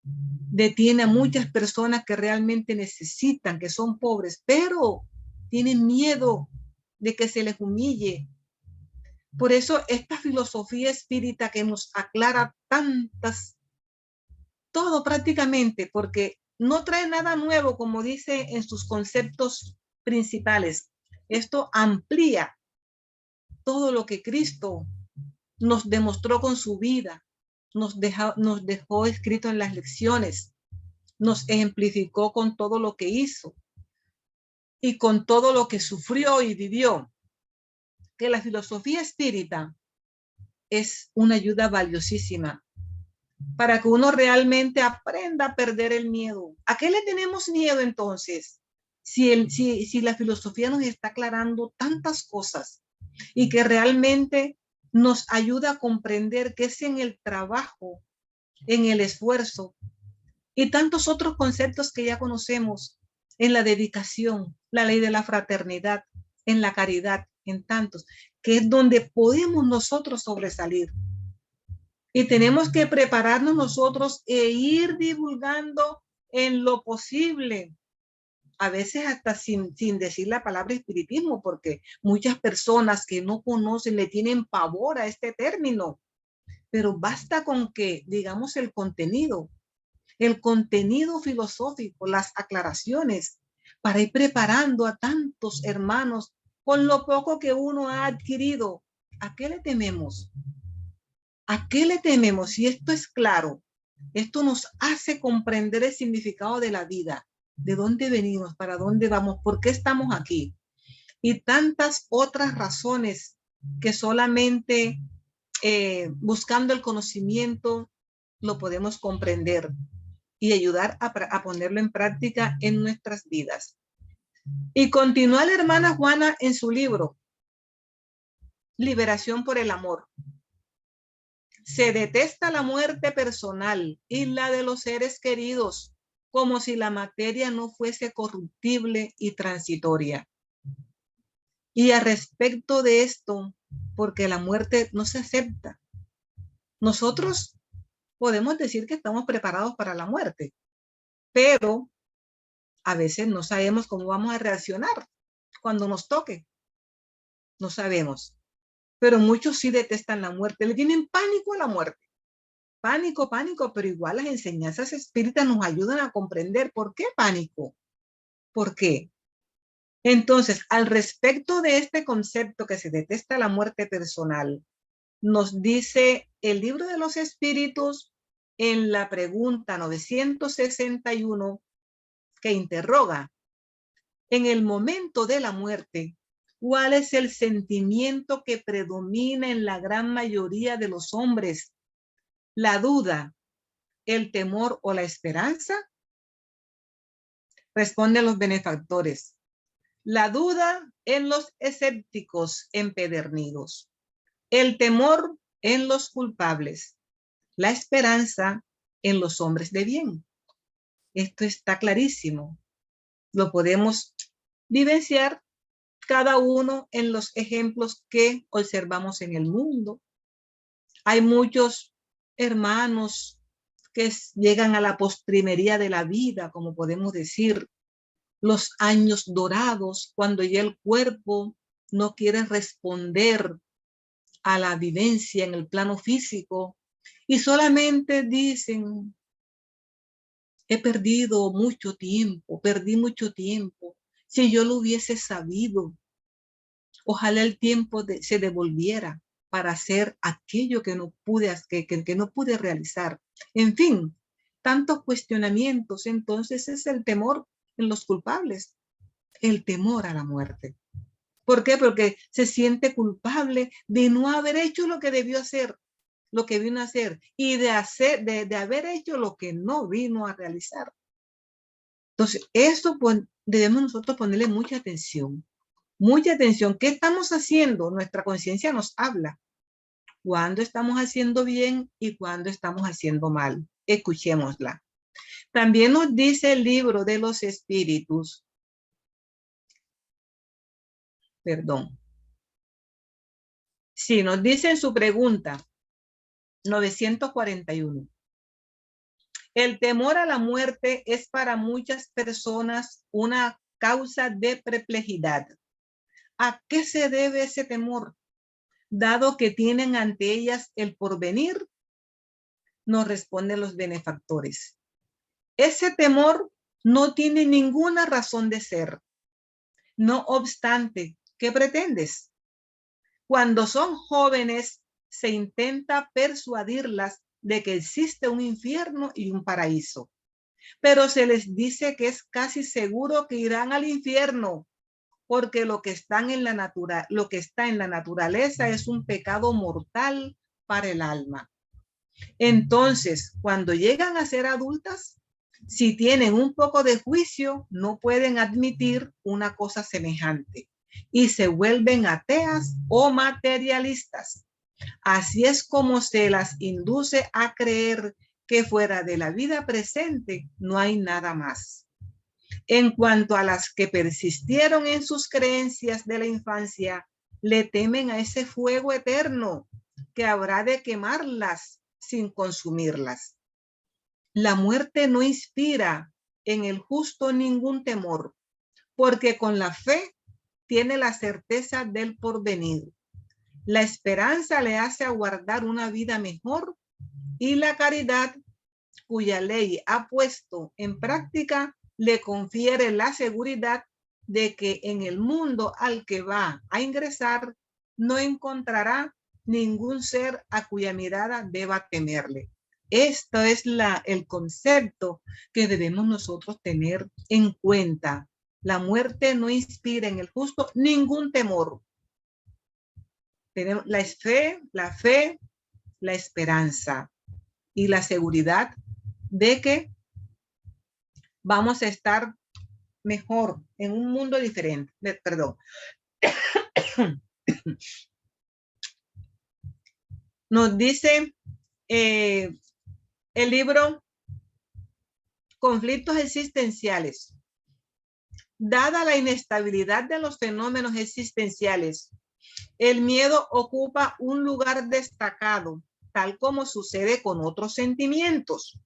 detiene a muchas personas que realmente necesitan, que son pobres, pero tienen miedo de que se les humille. Por eso esta filosofía espírita que nos aclara todo prácticamente, porque no trae nada nuevo, como dice en sus conceptos principales. Esto amplía todo lo que Cristo nos demostró con su vida, nos dejó escrito en las lecciones, nos ejemplificó con todo lo que hizo y con todo lo que sufrió y vivió. Que la filosofía espírita es una ayuda valiosísima para que uno realmente aprenda a perder el miedo. ¿A qué le tenemos miedo entonces? Si la filosofía nos está aclarando tantas cosas y que realmente nos ayuda a comprender que es en el trabajo, en el esfuerzo y tantos otros conceptos que ya conocemos, en la dedicación, la ley de la fraternidad, en la caridad, en tantos, que es donde podemos nosotros sobresalir. Y tenemos que prepararnos nosotros e ir divulgando en lo posible a veces hasta sin decir la palabra espiritismo, porque muchas personas que no conocen le tienen pavor a este término, pero basta con que digamos el contenido filosófico, las aclaraciones, para ir preparando a tantos hermanos con lo poco que uno ha adquirido. ¿A qué le tememos? ¿A qué le tememos? Si esto es claro, esto nos hace comprender el significado de la vida, de dónde venimos, para dónde vamos, por qué estamos aquí. Y tantas otras razones que solamente buscando el conocimiento lo podemos comprender y ayudar a ponerlo en práctica en nuestras vidas. Y continúa la hermana Juana en su libro, Liberación por el Amor. Se detesta la muerte personal y la de los seres queridos, como si la materia no fuese corruptible y transitoria. Y a respecto de esto, porque la muerte no se acepta, nosotros podemos decir que estamos preparados para la muerte, pero a veces no sabemos cómo vamos a reaccionar cuando nos toque. No sabemos. Pero muchos sí detestan la muerte, le tienen pánico a la muerte. Pánico, pero igual las enseñanzas espíritas nos ayudan a comprender por qué pánico. ¿Por qué? Entonces, al respecto de este concepto que se detesta la muerte personal, nos dice el libro de los espíritus en la pregunta 961 que interroga, en el momento de la muerte, ¿cuál es el sentimiento que predomina en la gran mayoría de los hombres? ¿La duda, el temor o la esperanza? Responden los benefactores. La duda en los escépticos empedernidos, el temor en los culpables, la esperanza en los hombres de bien. Esto está clarísimo. Lo podemos vivenciar cada uno en los ejemplos que observamos en el mundo. Hay muchos hermanos que llegan a la postrimería de la vida, como podemos decir, los años dorados, cuando ya el cuerpo no quiere responder a la vivencia en el plano físico y solamente dicen, he perdido mucho tiempo, perdí mucho tiempo. Si yo lo hubiese sabido, ojalá el tiempo se devolviera para hacer aquello que no pude realizar. En fin, tantos cuestionamientos. Entonces es el temor en los culpables, el temor a la muerte. ¿Por qué? Porque se siente culpable de no haber hecho lo que debió hacer, lo que vino a hacer, y de haber hecho lo que no vino a realizar. Entonces, esto debemos nosotros ponerle mucha atención. Mucha atención. ¿Qué estamos haciendo? Nuestra conciencia nos habla. ¿Cuándo estamos haciendo bien y cuándo estamos haciendo mal? Escuchémosla. También nos dice el libro de los espíritus. Perdón. Sí, nos dice en su pregunta 941. El temor a la muerte es para muchas personas una causa de perplejidad. ¿A qué se debe ese temor? Dado que tienen ante ellas el porvenir, nos responden los benefactores. Ese temor no tiene ninguna razón de ser. No obstante, ¿qué pretendes? Cuando son jóvenes, se intenta persuadirlas de que existe un infierno y un paraíso, pero se les dice que es casi seguro que irán al infierno, porque lo que está en la naturaleza es un pecado mortal para el alma. Entonces, cuando llegan a ser adultas, si tienen un poco de juicio, no pueden admitir una cosa semejante y se vuelven ateas o materialistas. Así es como se las induce a creer que fuera de la vida presente no hay nada más. En cuanto a las que persistieron en sus creencias de la infancia, le temen a ese fuego eterno que habrá de quemarlas sin consumirlas. La muerte no inspira en el justo ningún temor, porque con la fe tiene la certeza del porvenir. La esperanza le hace aguardar una vida mejor y la caridad, cuya ley ha puesto en práctica, le confiere la seguridad de que en el mundo al que va a ingresar no encontrará ningún ser a cuya mirada deba temerle. Esto es el concepto que debemos nosotros tener en cuenta. La muerte no inspira en el justo ningún temor. Tenemos la fe, la esperanza y la seguridad de que vamos a estar mejor en un mundo diferente. Perdón. Nos dice el libro Conflictos Existenciales. Dada la inestabilidad de los fenómenos existenciales, el miedo ocupa un lugar destacado, tal como sucede con otros sentimientos.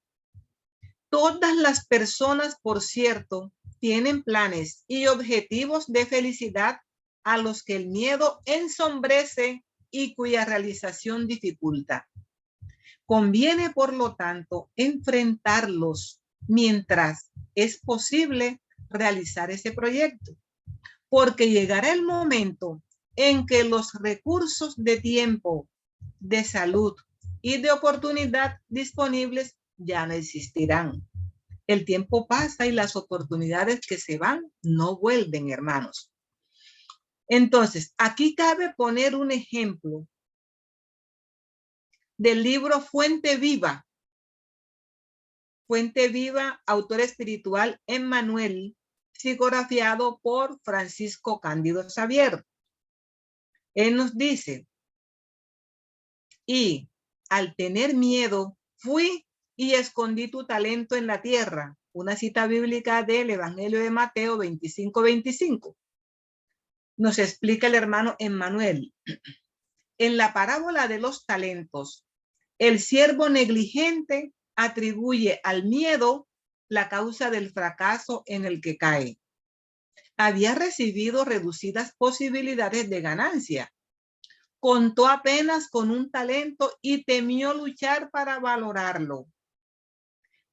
Todas las personas, por cierto, tienen planes y objetivos de felicidad a los que el miedo ensombrece y cuya realización dificulta. Conviene, por lo tanto, enfrentarlos mientras es posible realizar ese proyecto, porque llegará el momento en que los recursos de tiempo, de salud y de oportunidad disponibles ya no existirán. El tiempo pasa y las oportunidades que se van no vuelven, hermanos. Entonces, aquí cabe poner un ejemplo del libro Fuente Viva. Fuente Viva, autor espiritual Emmanuel, psicografiado por Francisco Cándido Xavier. Él nos dice, y al tener miedo, fui y escondí tu talento en la tierra. Una cita bíblica del Evangelio de Mateo 25:25. Nos explica el hermano Emmanuel. En la parábola de los talentos, el siervo negligente atribuye al miedo la causa del fracaso en el que cae. Había recibido reducidas posibilidades de ganancia. Contó apenas con un talento y temió luchar para valorarlo.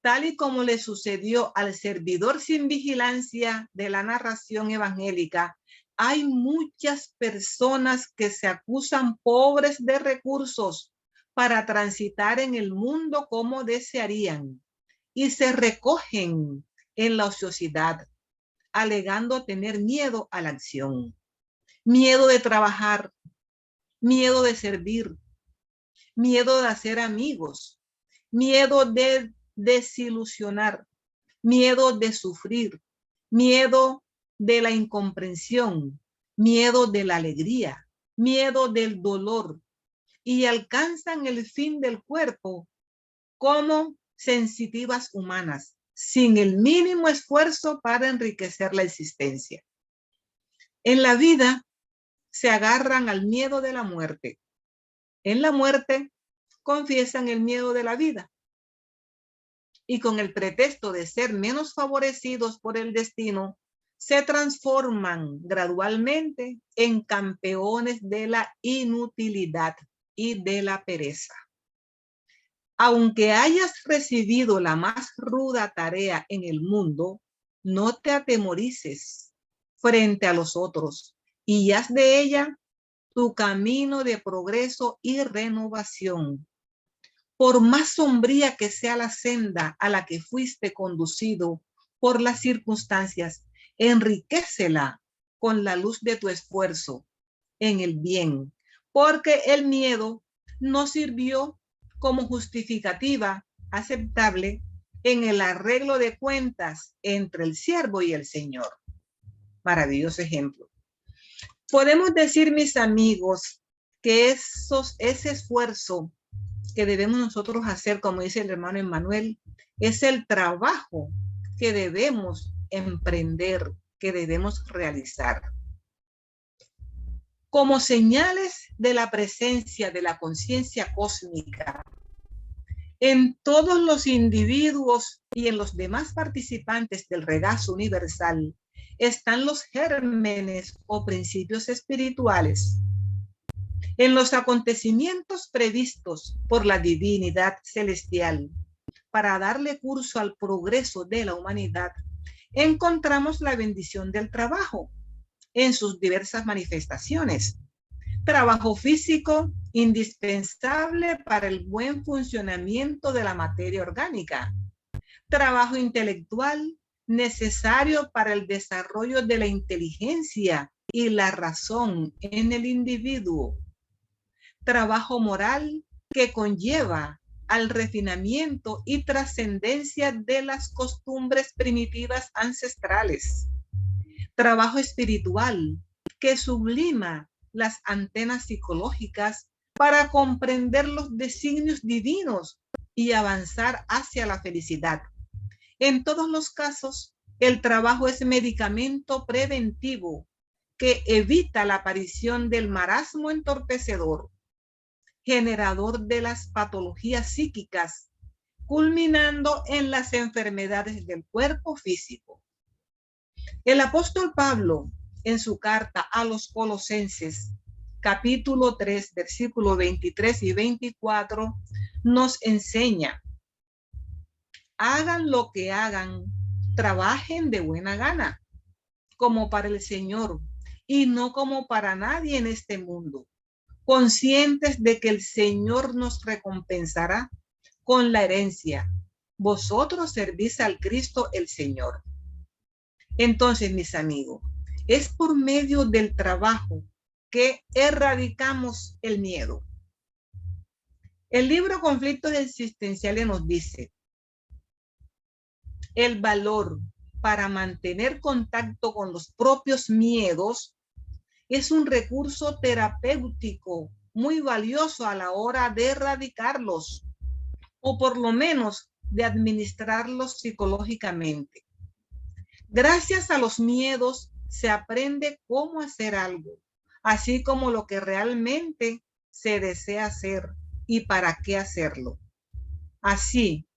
Tal y como le sucedió al servidor sin vigilancia de la narración evangélica, hay muchas personas que se acusan pobres de recursos para transitar en el mundo como desearían y se recogen en la ociosidad, alegando tener miedo a la acción, miedo de trabajar, miedo de servir, miedo de hacer amigos, miedo de desilusionar, miedo de sufrir, miedo de la incomprensión, miedo de la alegría, miedo del dolor, y alcanzan el fin del cuerpo como sensitivas humanas, sin el mínimo esfuerzo para enriquecer la existencia. En la vida se agarran al miedo de la muerte. En la muerte confiesan el miedo de la vida. Y con el pretexto de ser menos favorecidos por el destino, se transforman gradualmente en campeones de la inutilidad y de la pereza. Aunque hayas recibido la más ruda tarea en el mundo, no te atemorices frente a los otros y haz de ella tu camino de progreso y renovación. Por más sombría que sea la senda a la que fuiste conducido por las circunstancias, enriquécela con la luz de tu esfuerzo en el bien, porque el miedo no sirvió como justificativa aceptable en el arreglo de cuentas entre el siervo y el Señor. Maravilloso ejemplo. Podemos decir, mis amigos, que ese esfuerzo que debemos nosotros hacer, como dice el hermano Emmanuel, es el trabajo que debemos emprender, que debemos realizar. Como señales de la presencia de la conciencia cósmica en todos los individuos y en los demás participantes del regazo universal, están los gérmenes o principios espirituales. En los acontecimientos previstos por la divinidad celestial para darle curso al progreso de la humanidad, encontramos la bendición del trabajo en sus diversas manifestaciones. Trabajo físico, indispensable para el buen funcionamiento de la materia orgánica. Trabajo intelectual, necesario para el desarrollo de la inteligencia y la razón en el individuo. Trabajo moral que conlleva al refinamiento y trascendencia de las costumbres primitivas ancestrales. Trabajo espiritual que sublima las antenas psicológicas para comprender los designios divinos y avanzar hacia la felicidad. En todos los casos, el trabajo es medicamento preventivo que evita la aparición del marasmo entorpecedor, generador de las patologías psíquicas, culminando en las enfermedades del cuerpo físico. El apóstol Pablo, en su carta a los Colosenses, capítulo 3, versículos 23 y 24, nos enseña: hagan lo que hagan, trabajen de buena gana, como para el Señor y no como para nadie en este mundo, conscientes de que el Señor nos recompensará con la herencia. Vosotros servís al Cristo el Señor. Entonces, mis amigos, es por medio del trabajo que erradicamos el miedo. El libro Conflictos Existenciales nos dice: el valor para mantener contacto con los propios miedos es un recurso terapéutico muy valioso a la hora de erradicarlos, o por lo menos de administrarlos psicológicamente. Gracias a los miedos se aprende cómo hacer algo, así como lo que realmente se desea hacer y para qué hacerlo. Así,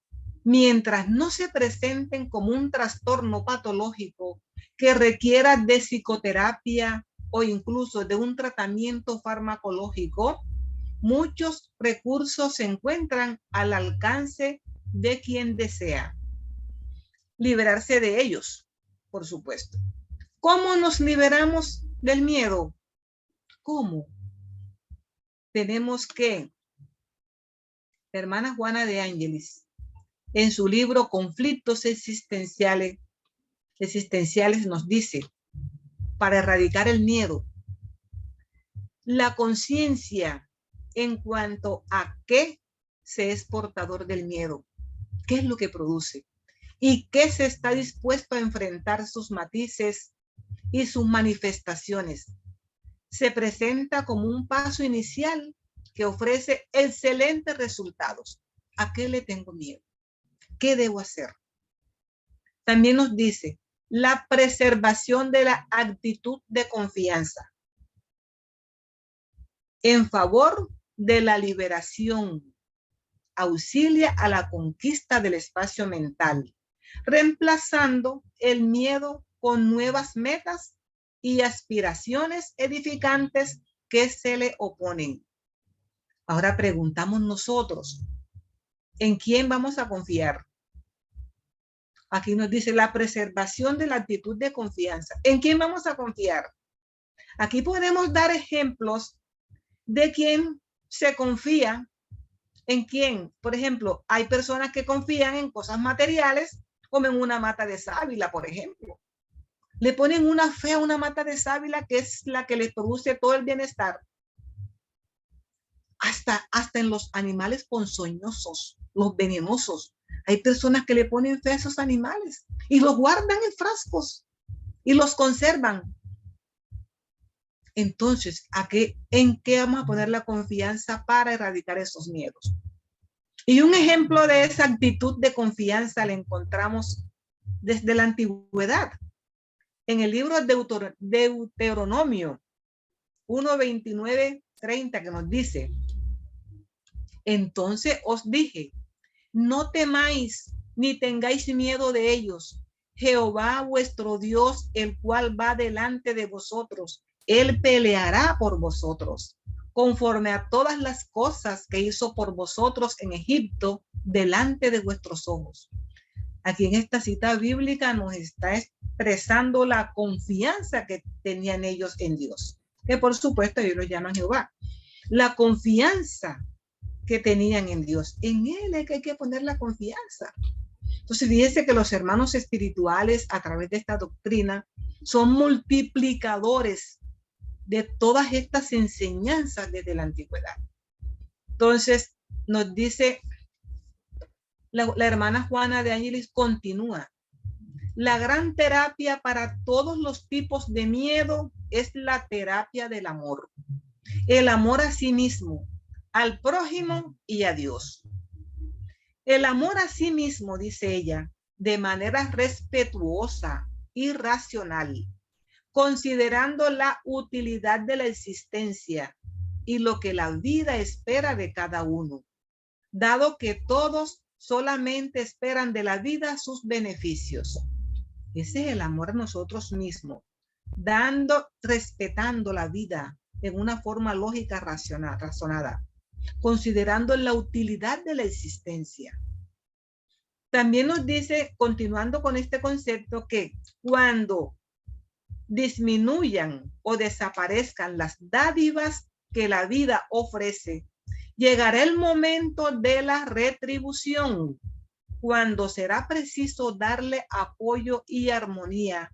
mientras no se presenten como un trastorno patológico que requiera de psicoterapia o incluso de un tratamiento farmacológico, muchos recursos se encuentran al alcance de quien desea liberarse de ellos, por supuesto. ¿Cómo nos liberamos del miedo? ¿Cómo? Tenemos que, la hermana Juana de Ángeles, en su libro Conflictos Existenciales nos dice: para erradicar el miedo, la conciencia en cuanto a qué se es portador del miedo, qué es lo que produce y qué se está dispuesto a enfrentar sus matices y sus manifestaciones, se presenta como un paso inicial que ofrece excelentes resultados. ¿A qué le tengo miedo? ¿Qué debo hacer? También nos dice la preservación de la actitud de confianza en favor de la liberación. Auxilia a la conquista del espacio mental, reemplazando el miedo con nuevas metas y aspiraciones edificantes que se le oponen. Ahora preguntamos nosotros, ¿en quién vamos a confiar? Aquí nos dice la preservación de la actitud de confianza. ¿En quién vamos a confiar? Aquí podemos dar ejemplos de quién se confía. ¿En quién? Por ejemplo, hay personas que confían en cosas materiales, como en una mata de sábila, por ejemplo. Le ponen una fe a una mata de sábila que es la que les produce todo el bienestar. Hasta en los animales ponzoñosos, los venenosos. Hay personas que le ponen fe a esos animales y los guardan en frascos y los conservan. Entonces, ¿en qué vamos a poner la confianza para erradicar esos miedos? Y un ejemplo de esa actitud de confianza la encontramos desde la antigüedad. En el libro Deuteronomio 1:29-30, que nos dice: entonces os dije, no temáis ni tengáis miedo de ellos, Jehová vuestro Dios, el cual va delante de vosotros. Él peleará por vosotros, conforme a todas las cosas que hizo por vosotros en Egipto, delante de vuestros ojos. Aquí en esta cita bíblica nos está expresando la confianza que tenían ellos en Dios, que por supuesto ellos lo llaman Jehová. La confianza que tenían en Dios. En Él es que hay que poner la confianza. Entonces, fíjense que los hermanos espirituales, a través de esta doctrina, son multiplicadores de todas estas enseñanzas desde la antigüedad. Entonces, nos dice la hermana Juana de Ángeles, continúa. La gran terapia para todos los tipos de miedo es la terapia del amor. El amor a sí mismo, al prójimo y a Dios. El amor a sí mismo, dice ella, de manera respetuosa y racional, considerando la utilidad de la existencia y lo que la vida espera de cada uno, dado que todos solamente esperan de la vida sus beneficios. Ese es el amor a nosotros mismos, respetando la vida en una forma lógica razonada, considerando la utilidad de la existencia. También nos dice, continuando con este concepto, que cuando disminuyan o desaparezcan las dádivas que la vida ofrece, llegará el momento de la retribución, cuando será preciso darle apoyo y armonía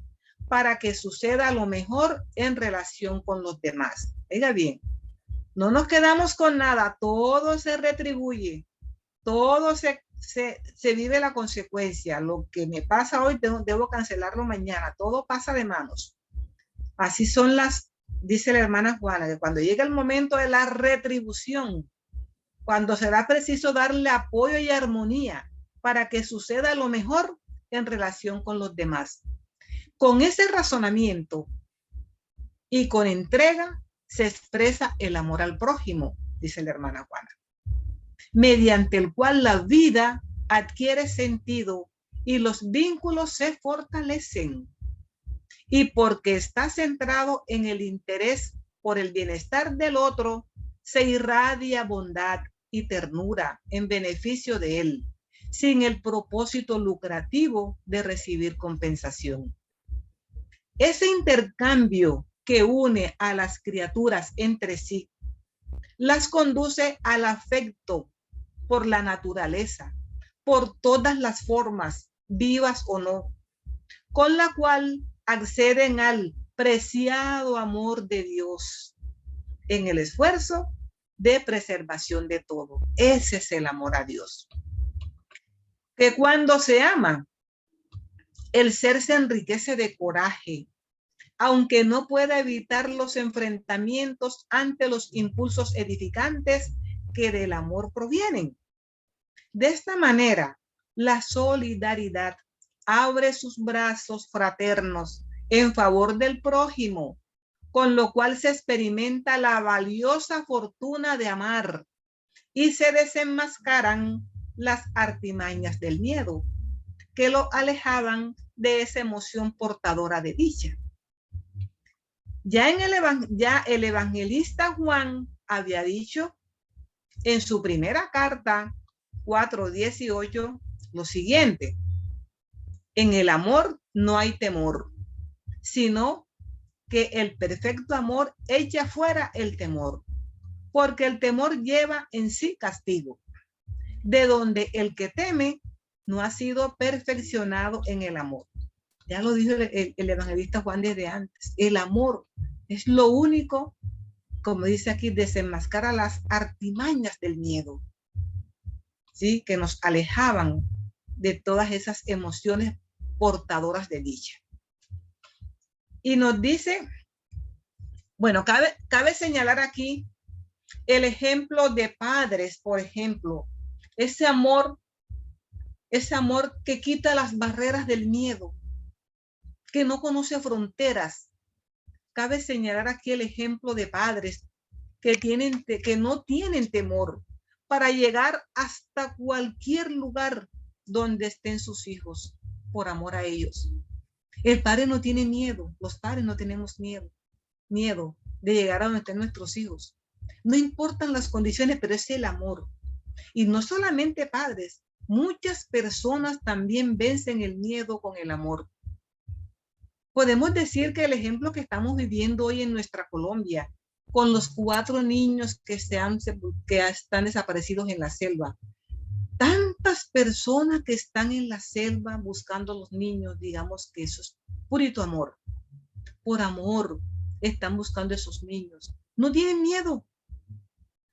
para que suceda lo mejor en relación con los demás. Oiga bien, no nos quedamos con nada, todo se retribuye, todo se vive la consecuencia. Lo que me pasa hoy debo cancelarlo mañana, todo pasa de manos. Así son dice la hermana Juana, que cuando llega el momento de la retribución, cuando será preciso darle apoyo y armonía para que suceda lo mejor en relación con los demás. Con ese razonamiento y con entrega se expresa el amor al prójimo, dice la hermana Juana, mediante el cual la vida adquiere sentido y los vínculos se fortalecen. Y porque está centrado en el interés por el bienestar del otro, se irradia bondad y ternura en beneficio de él, sin el propósito lucrativo de recibir compensación. Ese intercambio que une a las criaturas entre sí, las conduce al afecto por la naturaleza, por todas las formas, vivas o no, con la cual acceden al preciado amor de Dios en el esfuerzo de preservación de todo. Ese es el amor a Dios. Que cuando se ama, el ser se enriquece de coraje, aunque no pueda evitar los enfrentamientos ante los impulsos edificantes que del amor provienen. De esta manera, la solidaridad abre sus brazos fraternos en favor del prójimo, con lo cual se experimenta la valiosa fortuna de amar y se desenmascaran las artimañas del miedo que lo alejaban de esa emoción portadora de dicha. Ya el evangelista Juan había dicho en su primera carta 4:18 lo siguiente: en el amor no hay temor, sino que el perfecto amor echa fuera el temor, porque el temor lleva en sí castigo, de donde el que teme no ha sido perfeccionado en el amor. Ya lo dijo el evangelista Juan desde antes. El amor es lo único, como dice aquí, desenmascara las artimañas del miedo, ¿sí? Que nos alejaban de todas esas emociones portadoras de dicha. Y nos dice, bueno, cabe señalar aquí el ejemplo de padres, por ejemplo, ese amor que quita las barreras del miedo, que no conoce fronteras. Cabe señalar aquí el ejemplo de padres que no tienen temor para llegar hasta cualquier lugar donde estén sus hijos. por amor a ellos. El padre no tiene miedo, los padres no tenemos miedo de llegar a donde estén nuestros hijos. No importan las condiciones, pero es el amor. Y no solamente padres, muchas personas también vencen el miedo con el amor. Podemos decir que el ejemplo que estamos viviendo hoy en nuestra Colombia, con los 4 niños que están desaparecidos en la selva, tantas personas que están en la selva buscando a los niños, digamos que eso es purito amor. Por amor están buscando a esos niños. No tienen miedo.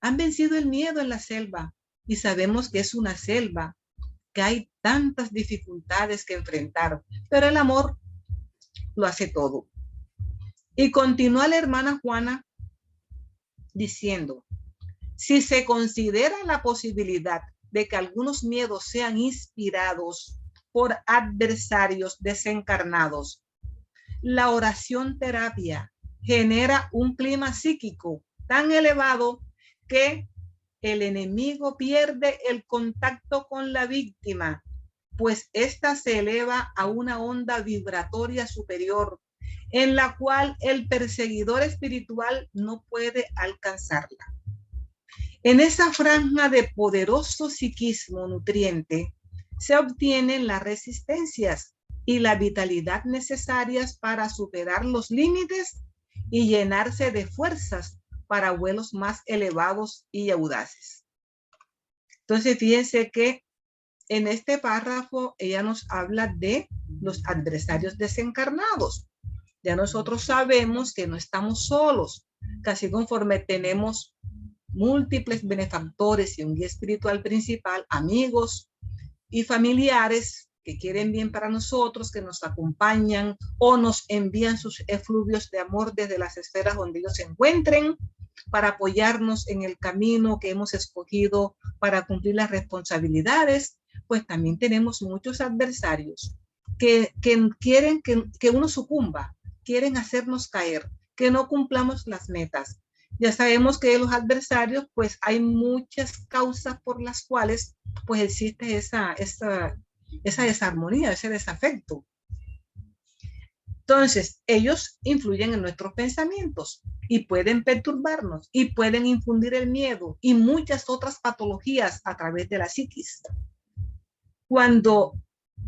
Han vencido el miedo en la selva y sabemos que es una selva, que hay tantas dificultades que enfrentar, pero el amor lo hace todo. Y continúa la hermana Juana diciendo, si se considera la posibilidad de que algunos miedos sean inspirados por adversarios desencarnados, la oración terapia genera un clima psíquico tan elevado que el enemigo pierde el contacto con la víctima, pues ésta se eleva a una onda vibratoria superior en la cual el perseguidor espiritual no puede alcanzarla. En esa franja de poderoso psiquismo nutriente se obtienen las resistencias y la vitalidad necesarias para superar los límites y llenarse de fuerzas para vuelos más elevados y audaces. Entonces, fíjense que en este párrafo ella nos habla de los adversarios desencarnados. Ya nosotros sabemos que no estamos solos, casi conforme tenemos múltiples benefactores y un guía espiritual principal, amigos y familiares que quieren bien para nosotros, que nos acompañan o nos envían sus efluvios de amor desde las esferas donde ellos se encuentren para apoyarnos en el camino que hemos escogido para cumplir las responsabilidades. Pues también tenemos muchos adversarios que quieren que uno sucumba, quieren hacernos caer, que no cumplamos las metas. Ya sabemos que los adversarios, pues hay muchas causas por las cuales pues existe esa desarmonía, ese desafecto. Entonces, ellos influyen en nuestros pensamientos y pueden perturbarnos y pueden infundir el miedo y muchas otras patologías a través de la psiquis. Cuando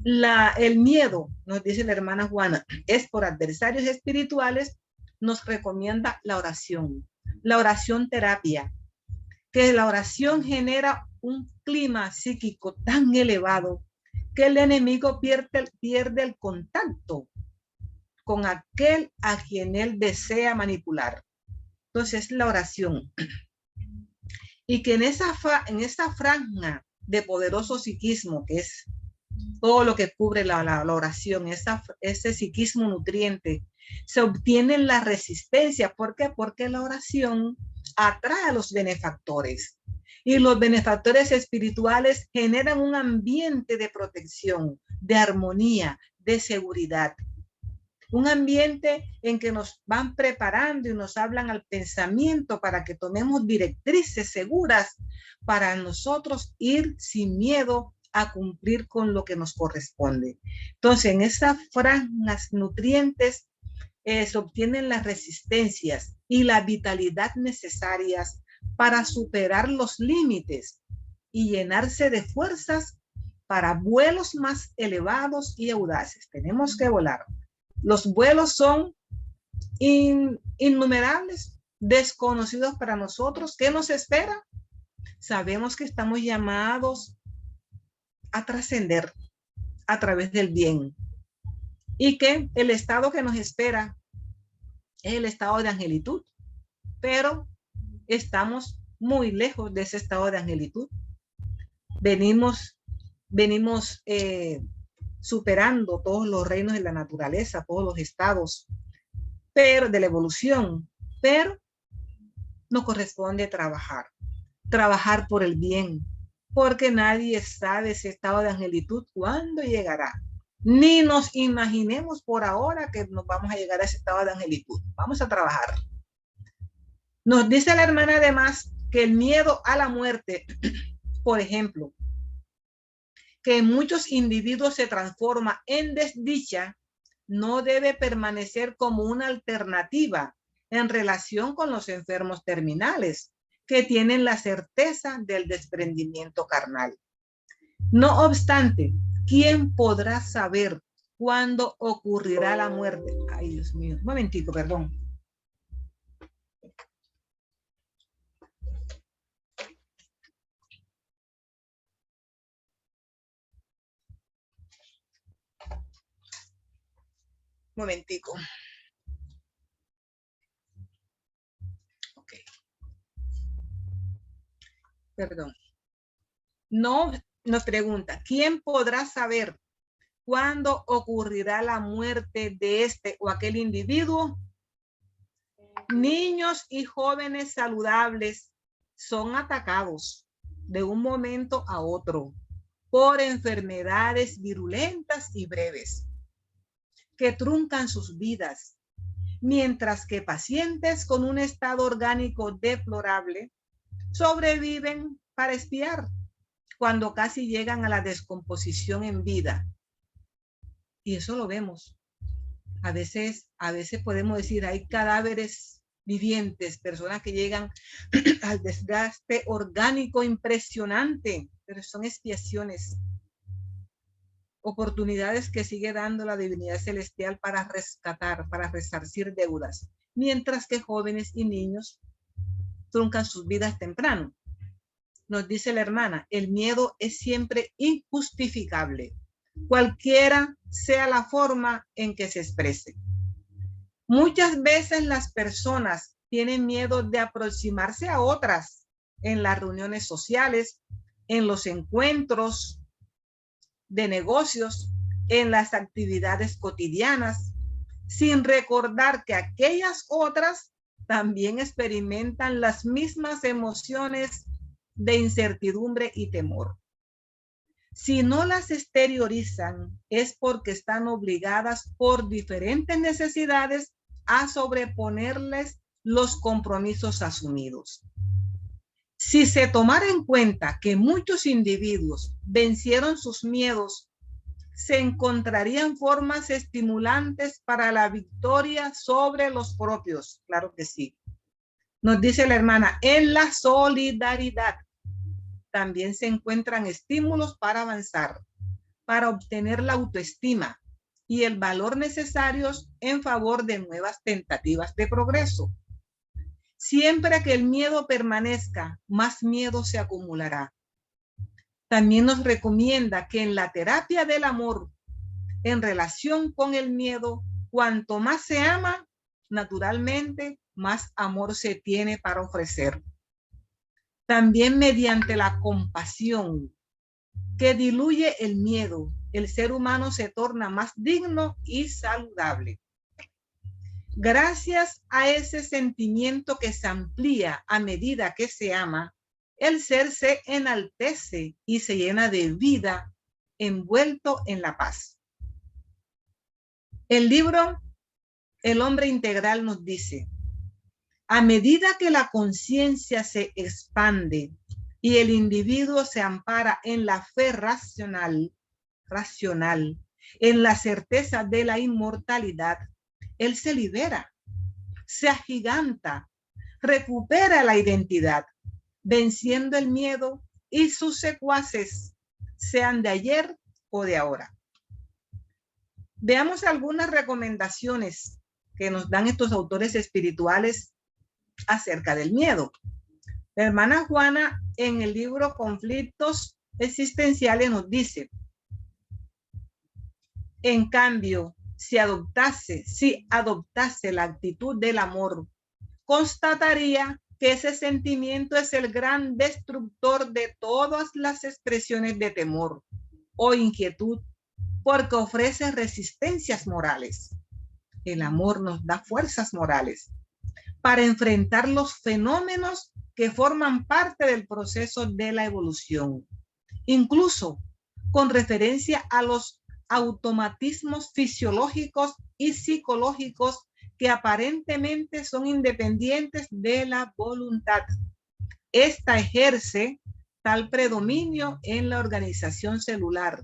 el miedo, nos dice la hermana Juana, es por adversarios espirituales, nos recomienda la oración terapia, que la oración genera un clima psíquico tan elevado que el enemigo pierde el contacto con aquel a quien él desea manipular. Entonces, la oración. Y que en esa franja de poderoso psiquismo, que es todo lo que cubre la oración, ese psiquismo nutriente, se obtienen las resistencias. ¿Por qué? Porque la oración atrae a los benefactores. Y los benefactores espirituales generan un ambiente de protección, de armonía, de seguridad. Un ambiente en que nos van preparando y nos hablan al pensamiento para que tomemos directrices seguras para nosotros ir sin miedo a cumplir con lo que nos corresponde. Entonces, en esas franjas nutrientes se obtienen las resistencias y la vitalidad necesarias para superar los límites y llenarse de fuerzas para vuelos más elevados y audaces. Tenemos que volar. Los vuelos son innumerables, desconocidos para nosotros. ¿Qué nos espera? Sabemos que estamos llamados a trascender a través del bien y que el estado que nos espera es el estado de angelitud, pero estamos muy lejos de ese estado de angelitud. Venimos superando todos los reinos de la naturaleza, todos los estados, pero de la evolución, pero nos corresponde trabajar por el bien, porque nadie sabe ese estado de angelitud cuándo llegará. Ni nos imaginemos por ahora que nos vamos a llegar a ese estado de angelitud. Vamos a trabajar. Nos dice la hermana además que el miedo a la muerte, por ejemplo, que en muchos individuos se transforma en desdicha, no debe permanecer como una alternativa en relación con los enfermos terminales que tienen la certeza del desprendimiento carnal. No obstante, ¿quién podrá saber cuándo ocurrirá la muerte? Ay, Dios mío, un momentico, perdón. Momentico. Ok. Perdón. No nos pregunta, ¿quién podrá saber cuándo ocurrirá la muerte de este o aquel individuo? Niños y jóvenes saludables son atacados de un momento a otro por enfermedades virulentas y breves que truncan sus vidas, mientras que pacientes con un estado orgánico deplorable sobreviven para espiar cuando casi llegan a la descomposición en vida. Y eso lo vemos. A veces podemos decir, hay cadáveres vivientes, personas que llegan al desgaste orgánico impresionante, pero son expiaciones, oportunidades que sigue dando la divinidad celestial para rescatar, para resarcir deudas, mientras que jóvenes y niños truncan sus vidas temprano. Nos dice la hermana, el miedo es siempre injustificable, cualquiera sea la forma en que se exprese. Muchas veces las personas tienen miedo de aproximarse a otras en las reuniones sociales, en los encuentros de negocios, en las actividades cotidianas, sin recordar que aquellas otras también experimentan las mismas emociones de incertidumbre y temor. Si no las exteriorizan, es porque están obligadas por diferentes necesidades a sobreponerles los compromisos asumidos. Si se tomara en cuenta que muchos individuos vencieron sus miedos, se encontrarían formas estimulantes para la victoria sobre los propios. Claro que sí. Nos dice la hermana, en la solidaridad también se encuentran estímulos para avanzar, para obtener la autoestima y el valor necesarios en favor de nuevas tentativas de progreso. Siempre que el miedo permanezca, más miedo se acumulará. También nos recomienda que en la terapia del amor, en relación con el miedo, cuanto más se ama, naturalmente, más amor se tiene para ofrecer. También mediante la compasión que diluye el miedo, el ser humano se torna más digno y saludable. Gracias a ese sentimiento que se amplía a medida que se ama, el ser se enaltece y se llena de vida, envuelto en la paz. El libro El Hombre Integral nos dice, a medida que la conciencia se expande y el individuo se ampara en la fe racional, en la certeza de la inmortalidad, él se libera, se agiganta, recupera la identidad, venciendo el miedo y sus secuaces, sean de ayer o de ahora. Veamos algunas recomendaciones que nos dan estos autores espirituales acerca del miedo. La hermana Juana en el libro Conflictos Existenciales nos dice, en cambio, si adoptase la actitud del amor, constataría que ese sentimiento es el gran destructor de todas las expresiones de temor o inquietud, porque ofrece resistencias morales. El amor nos da fuerzas morales para enfrentar los fenómenos que forman parte del proceso de la evolución, incluso con referencia a los automatismos fisiológicos y psicológicos que aparentemente son independientes de la voluntad. Esta ejerce tal predominio en la organización celular,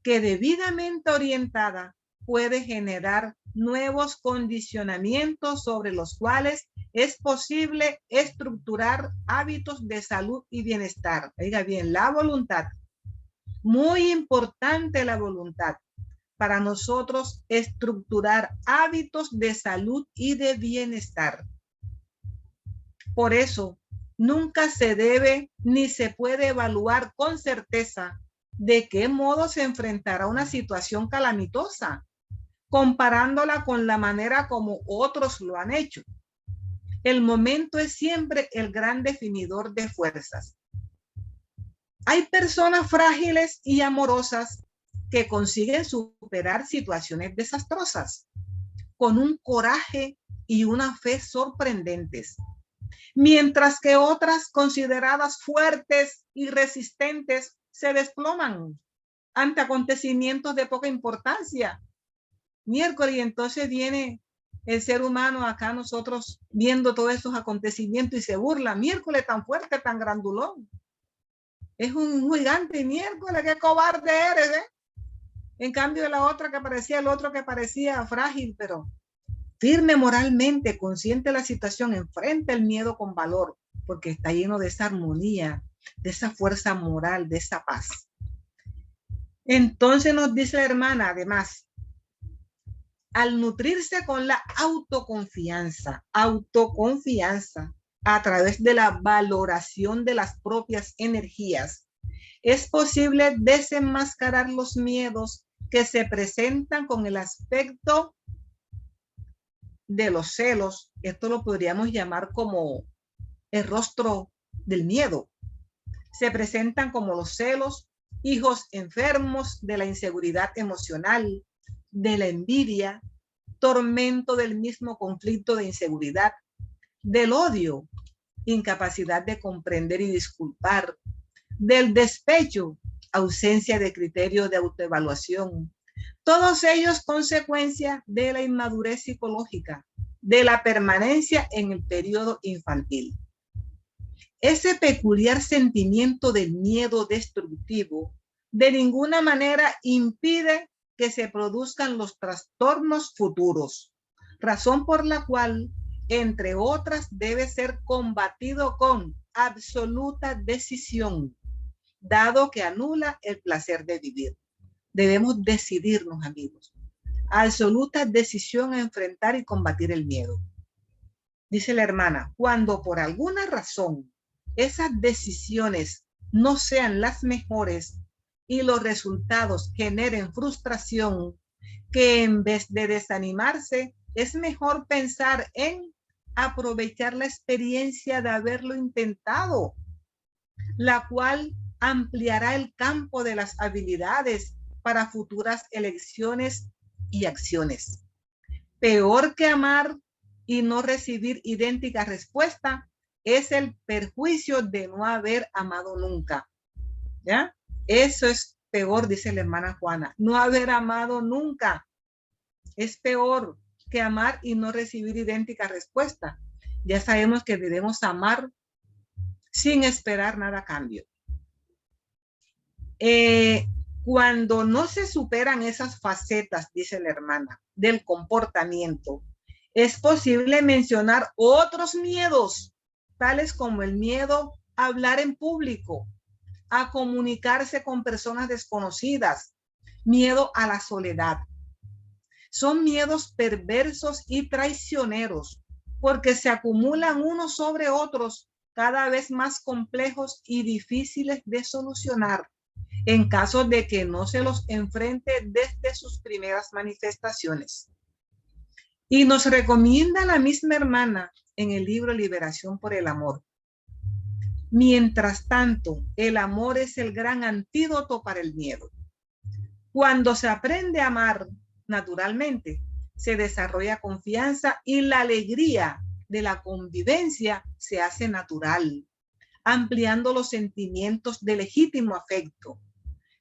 que debidamente orientada puede generar nuevos condicionamientos sobre los cuales es posible estructurar hábitos de salud y bienestar. Oiga bien, la voluntad. Muy importante la voluntad para nosotros estructurar hábitos de salud y de bienestar. Por eso, nunca se debe ni se puede evaluar con certeza de qué modo se enfrentará una situación calamitosa, comparándola con la manera como otros lo han hecho. El momento es siempre el gran definidor de fuerzas. Hay personas frágiles y amorosas que consiguen superar situaciones desastrosas con un coraje y una fe sorprendentes, mientras que otras consideradas fuertes y resistentes se desploman ante acontecimientos de poca importancia. Miércoles, y entonces viene el ser humano acá, nosotros viendo todos esos acontecimientos y se burla. Miércoles tan fuerte, tan grandulón. Es un gigante. Miércoles, qué cobarde eres, ¿eh? En cambio de la otra que parecía, el otro que parecía frágil, pero firme moralmente, consciente de la situación, enfrenta el miedo con valor, porque está lleno de esa armonía, de esa fuerza moral, de esa paz. Entonces nos dice la hermana, además, al nutrirse con la autoconfianza a través de la valoración de las propias energías, es posible desenmascarar los miedos que se presentan con el aspecto de los celos. Esto lo podríamos llamar como el rostro del miedo. Se presentan como los celos, hijos enfermos de la inseguridad emocional, de la envidia, tormento del mismo conflicto de inseguridad, del odio, incapacidad de comprender y disculpar, del despecho, ausencia de criterio de autoevaluación. Todos ellos consecuencia de la inmadurez psicológica, de la permanencia en el periodo infantil. Ese peculiar sentimiento del miedo destructivo de ninguna manera impide que se produzcan los trastornos futuros, razón por la cual, entre otras, debe ser combatido con absoluta decisión, dado que anula el placer de vivir. Debemos decidirnos, amigos, absoluta decisión a enfrentar y combatir el miedo. Dice la hermana, cuando por alguna razón esas decisiones no sean las mejores y los resultados generen frustración, que en vez de desanimarse, es mejor pensar en aprovechar la experiencia de haberlo intentado, la cual ampliará el campo de las habilidades para futuras elecciones y acciones. Peor que amar y no recibir idéntica respuesta es el perjuicio de no haber amado nunca. ¿Ya? Eso es peor, dice la hermana Juana. No haber amado nunca es peor que amar y no recibir idéntica respuesta. Ya sabemos que debemos amar sin esperar nada a cambio. Cuando no se superan esas facetas, dice la hermana, del comportamiento, es posible mencionar otros miedos, tales como el miedo a hablar en público, a comunicarse con personas desconocidas, miedo a la soledad. Son miedos perversos y traicioneros, porque se acumulan unos sobre otros, cada vez más complejos y difíciles de solucionar, en caso de que no se los enfrente desde sus primeras manifestaciones. Y nos recomienda la misma hermana en el libro Liberación por el Amor. Mientras tanto, el amor es el gran antídoto para el miedo. Cuando se aprende a amar naturalmente, se desarrolla confianza y la alegría de la convivencia se hace natural, ampliando los sentimientos de legítimo afecto,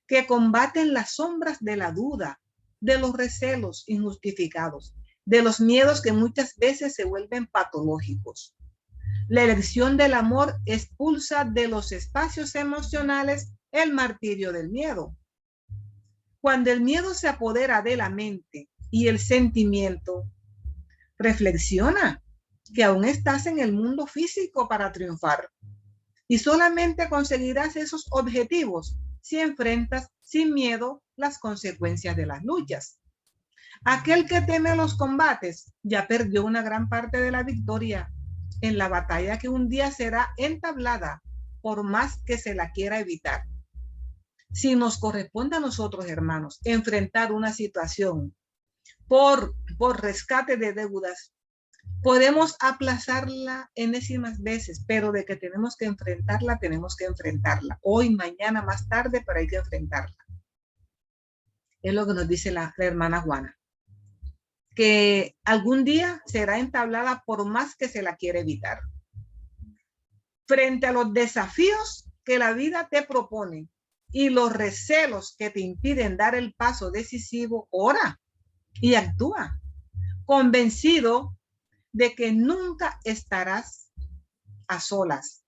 que combaten las sombras de la duda, de los recelos injustificados, de los miedos que muchas veces se vuelven patológicos. La elección del amor expulsa de los espacios emocionales el martirio del miedo. Cuando el miedo se apodera de la mente y el sentimiento, reflexiona que aún estás en el mundo físico para triunfar y solamente conseguirás esos objetivos si enfrentas sin miedo las consecuencias de las luchas. Aquel que teme los combates ya perdió una gran parte de la victoria en la batalla que un día será entablada, por más que se la quiera evitar. Si nos corresponde a nosotros, hermanos, enfrentar una situación por rescate de deudas, podemos aplazarla enésimas veces, pero de que tenemos que enfrentarla, tenemos que enfrentarla. Hoy, mañana, más tarde, pero hay que enfrentarla. Es lo que nos dice la hermana Juana, que algún día será entablada por más que se la quiera evitar. Frente a los desafíos que la vida te propone y los recelos que te impiden dar el paso decisivo, ora y actúa, convencido de que nunca estarás a solas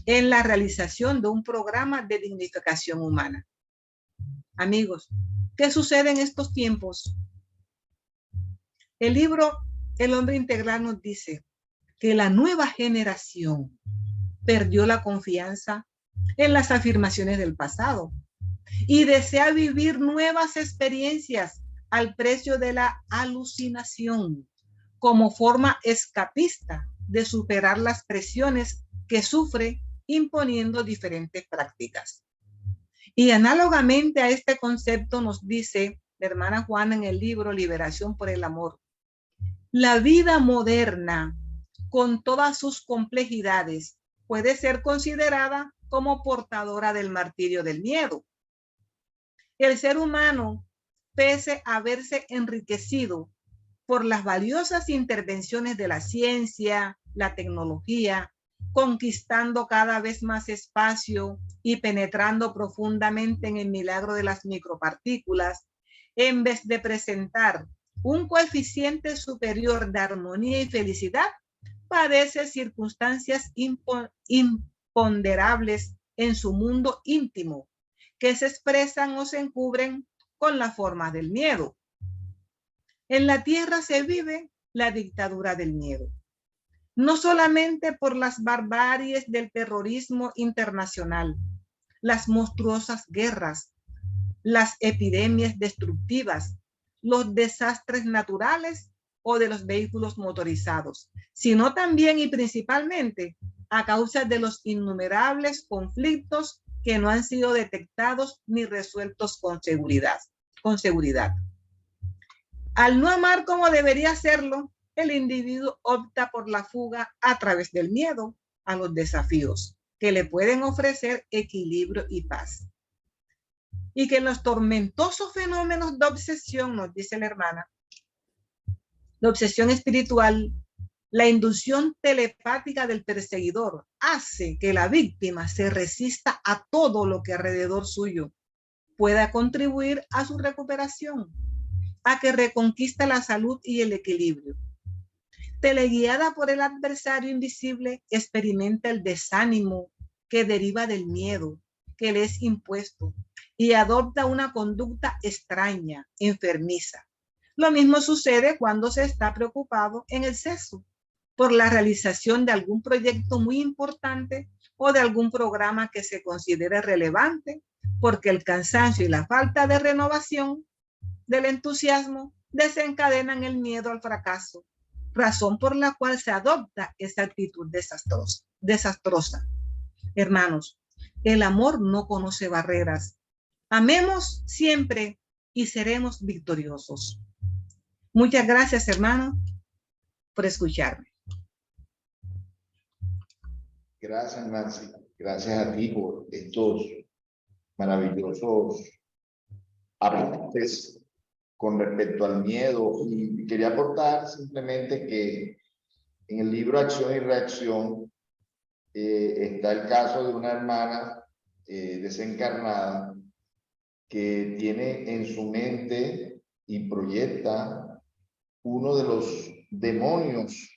en la realización de un programa de dignificación humana. Amigos, ¿qué sucede en estos tiempos? El libro El Hombre Integral nos dice que la nueva generación perdió la confianza en las afirmaciones del pasado y desea vivir nuevas experiencias al precio de la alucinación, como forma escapista de superar las presiones que sufre imponiendo diferentes prácticas. Y análogamente a este concepto nos dice la hermana Juana en el libro Liberación por el Amor: la vida moderna, con todas sus complejidades, puede ser considerada como portadora del martirio del miedo. El ser humano, pese a haberse enriquecido por las valiosas intervenciones de la ciencia, la tecnología, conquistando cada vez más espacio y penetrando profundamente en el milagro de las micropartículas, en vez de presentar un coeficiente superior de armonía y felicidad, padece circunstancias imponderables en su mundo íntimo, que se expresan o se encubren con la forma del miedo. En la tierra se vive la dictadura del miedo, no solamente por las barbaries del terrorismo internacional, las monstruosas guerras, las epidemias destructivas, los desastres naturales o de los vehículos motorizados, sino también y principalmente a causa de los innumerables conflictos que no han sido detectados ni resueltos con seguridad. Al no amar como debería hacerlo, el individuo opta por la fuga a través del miedo a los desafíos que le pueden ofrecer equilibrio y paz. Y que en los tormentosos fenómenos de obsesión, nos dice la hermana, la obsesión espiritual, la inducción telepática del perseguidor hace que la víctima se resista a todo lo que alrededor suyo pueda contribuir a su recuperación, a que reconquista la salud y el equilibrio. Teleguiada por el adversario invisible, experimenta el desánimo que deriva del miedo que le es impuesto y adopta una conducta extraña, enfermiza. Lo mismo sucede cuando se está preocupado en exceso por la realización de algún proyecto muy importante o de algún programa que se considere relevante, porque el cansancio y la falta de renovación del entusiasmo desencadenan el miedo al fracaso, razón por la cual se adopta esa actitud desastrosa. Hermanos, el amor no conoce barreras. Amemos siempre y seremos victoriosos. Muchas gracias, hermano, por escucharme. Gracias, Nancy. Gracias a ti por estos maravillosos apuntes con respecto al miedo. Y quería aportar simplemente que en el libro Acción y Reacción está el caso de una hermana desencarnada que tiene en su mente y proyecta uno de los demonios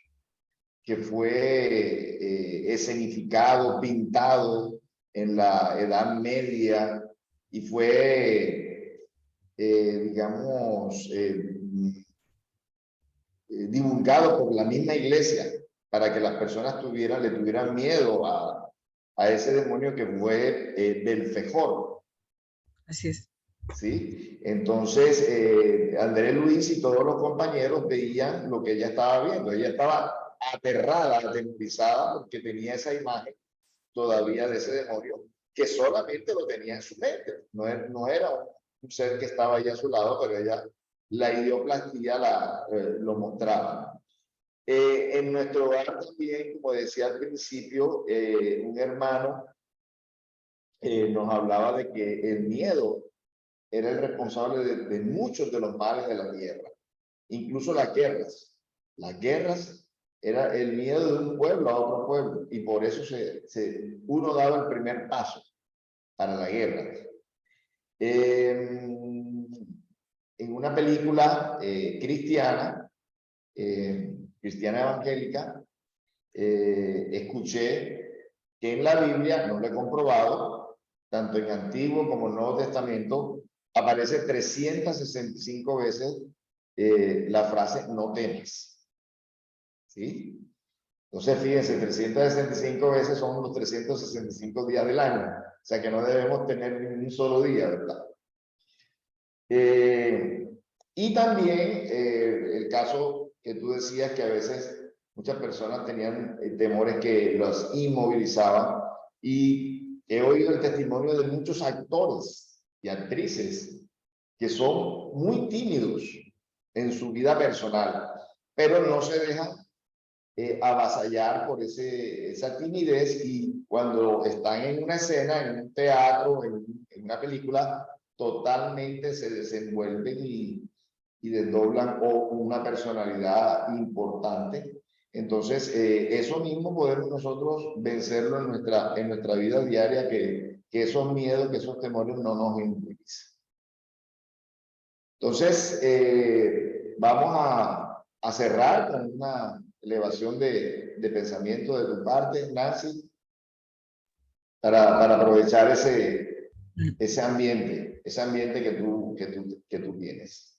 que fue escenificado, pintado en la Edad Media y fue, digamos, divulgado por la misma iglesia para que las personas le tuvieran miedo a ese demonio que fue Belfegor. Así es. ¿Sí? Entonces, Andrés Luis y todos los compañeros veían lo que ella estaba viendo. Ella estaba aterrada, atemorizada, porque tenía esa imagen todavía de ese demonio que solamente lo tenía en su mente. No era un ser que estaba ahí a su lado, pero ella, la idioplastía lo mostraba. En nuestro hogar también, como decía al principio, un hermano nos hablaba de que el miedo era el responsable de muchos de los males de la tierra, incluso las guerras. Las guerras era el miedo de un pueblo a otro pueblo, y por eso uno daba el primer paso para la guerra. En una película cristiana, cristiana evangélica, escuché que en la Biblia, no lo he comprobado, tanto en Antiguo como en Nuevo Testamento, aparece 365 veces la frase no temas. ¿Sí? Entonces, fíjense, 365 veces son los 365 días del año. O sea que no debemos tener ni un solo día, ¿verdad? Y también el caso que tú decías, que a veces muchas personas tenían temores que los inmovilizaban, y he oído el testimonio de muchos actores y actrices que son muy tímidos en su vida personal, pero no se dejan avasallar por esa timidez, y cuando están en una escena, en un teatro, en una película, totalmente se desenvuelven y desdoblan una personalidad importante. Entonces, eso mismo podemos nosotros vencerlo en nuestra vida diaria, que esos miedos, que esos temores no nos inmovilizan. Entonces, vamos a cerrar con una elevación de pensamiento de tu parte, Nancy, para aprovechar ese ambiente que tú tienes.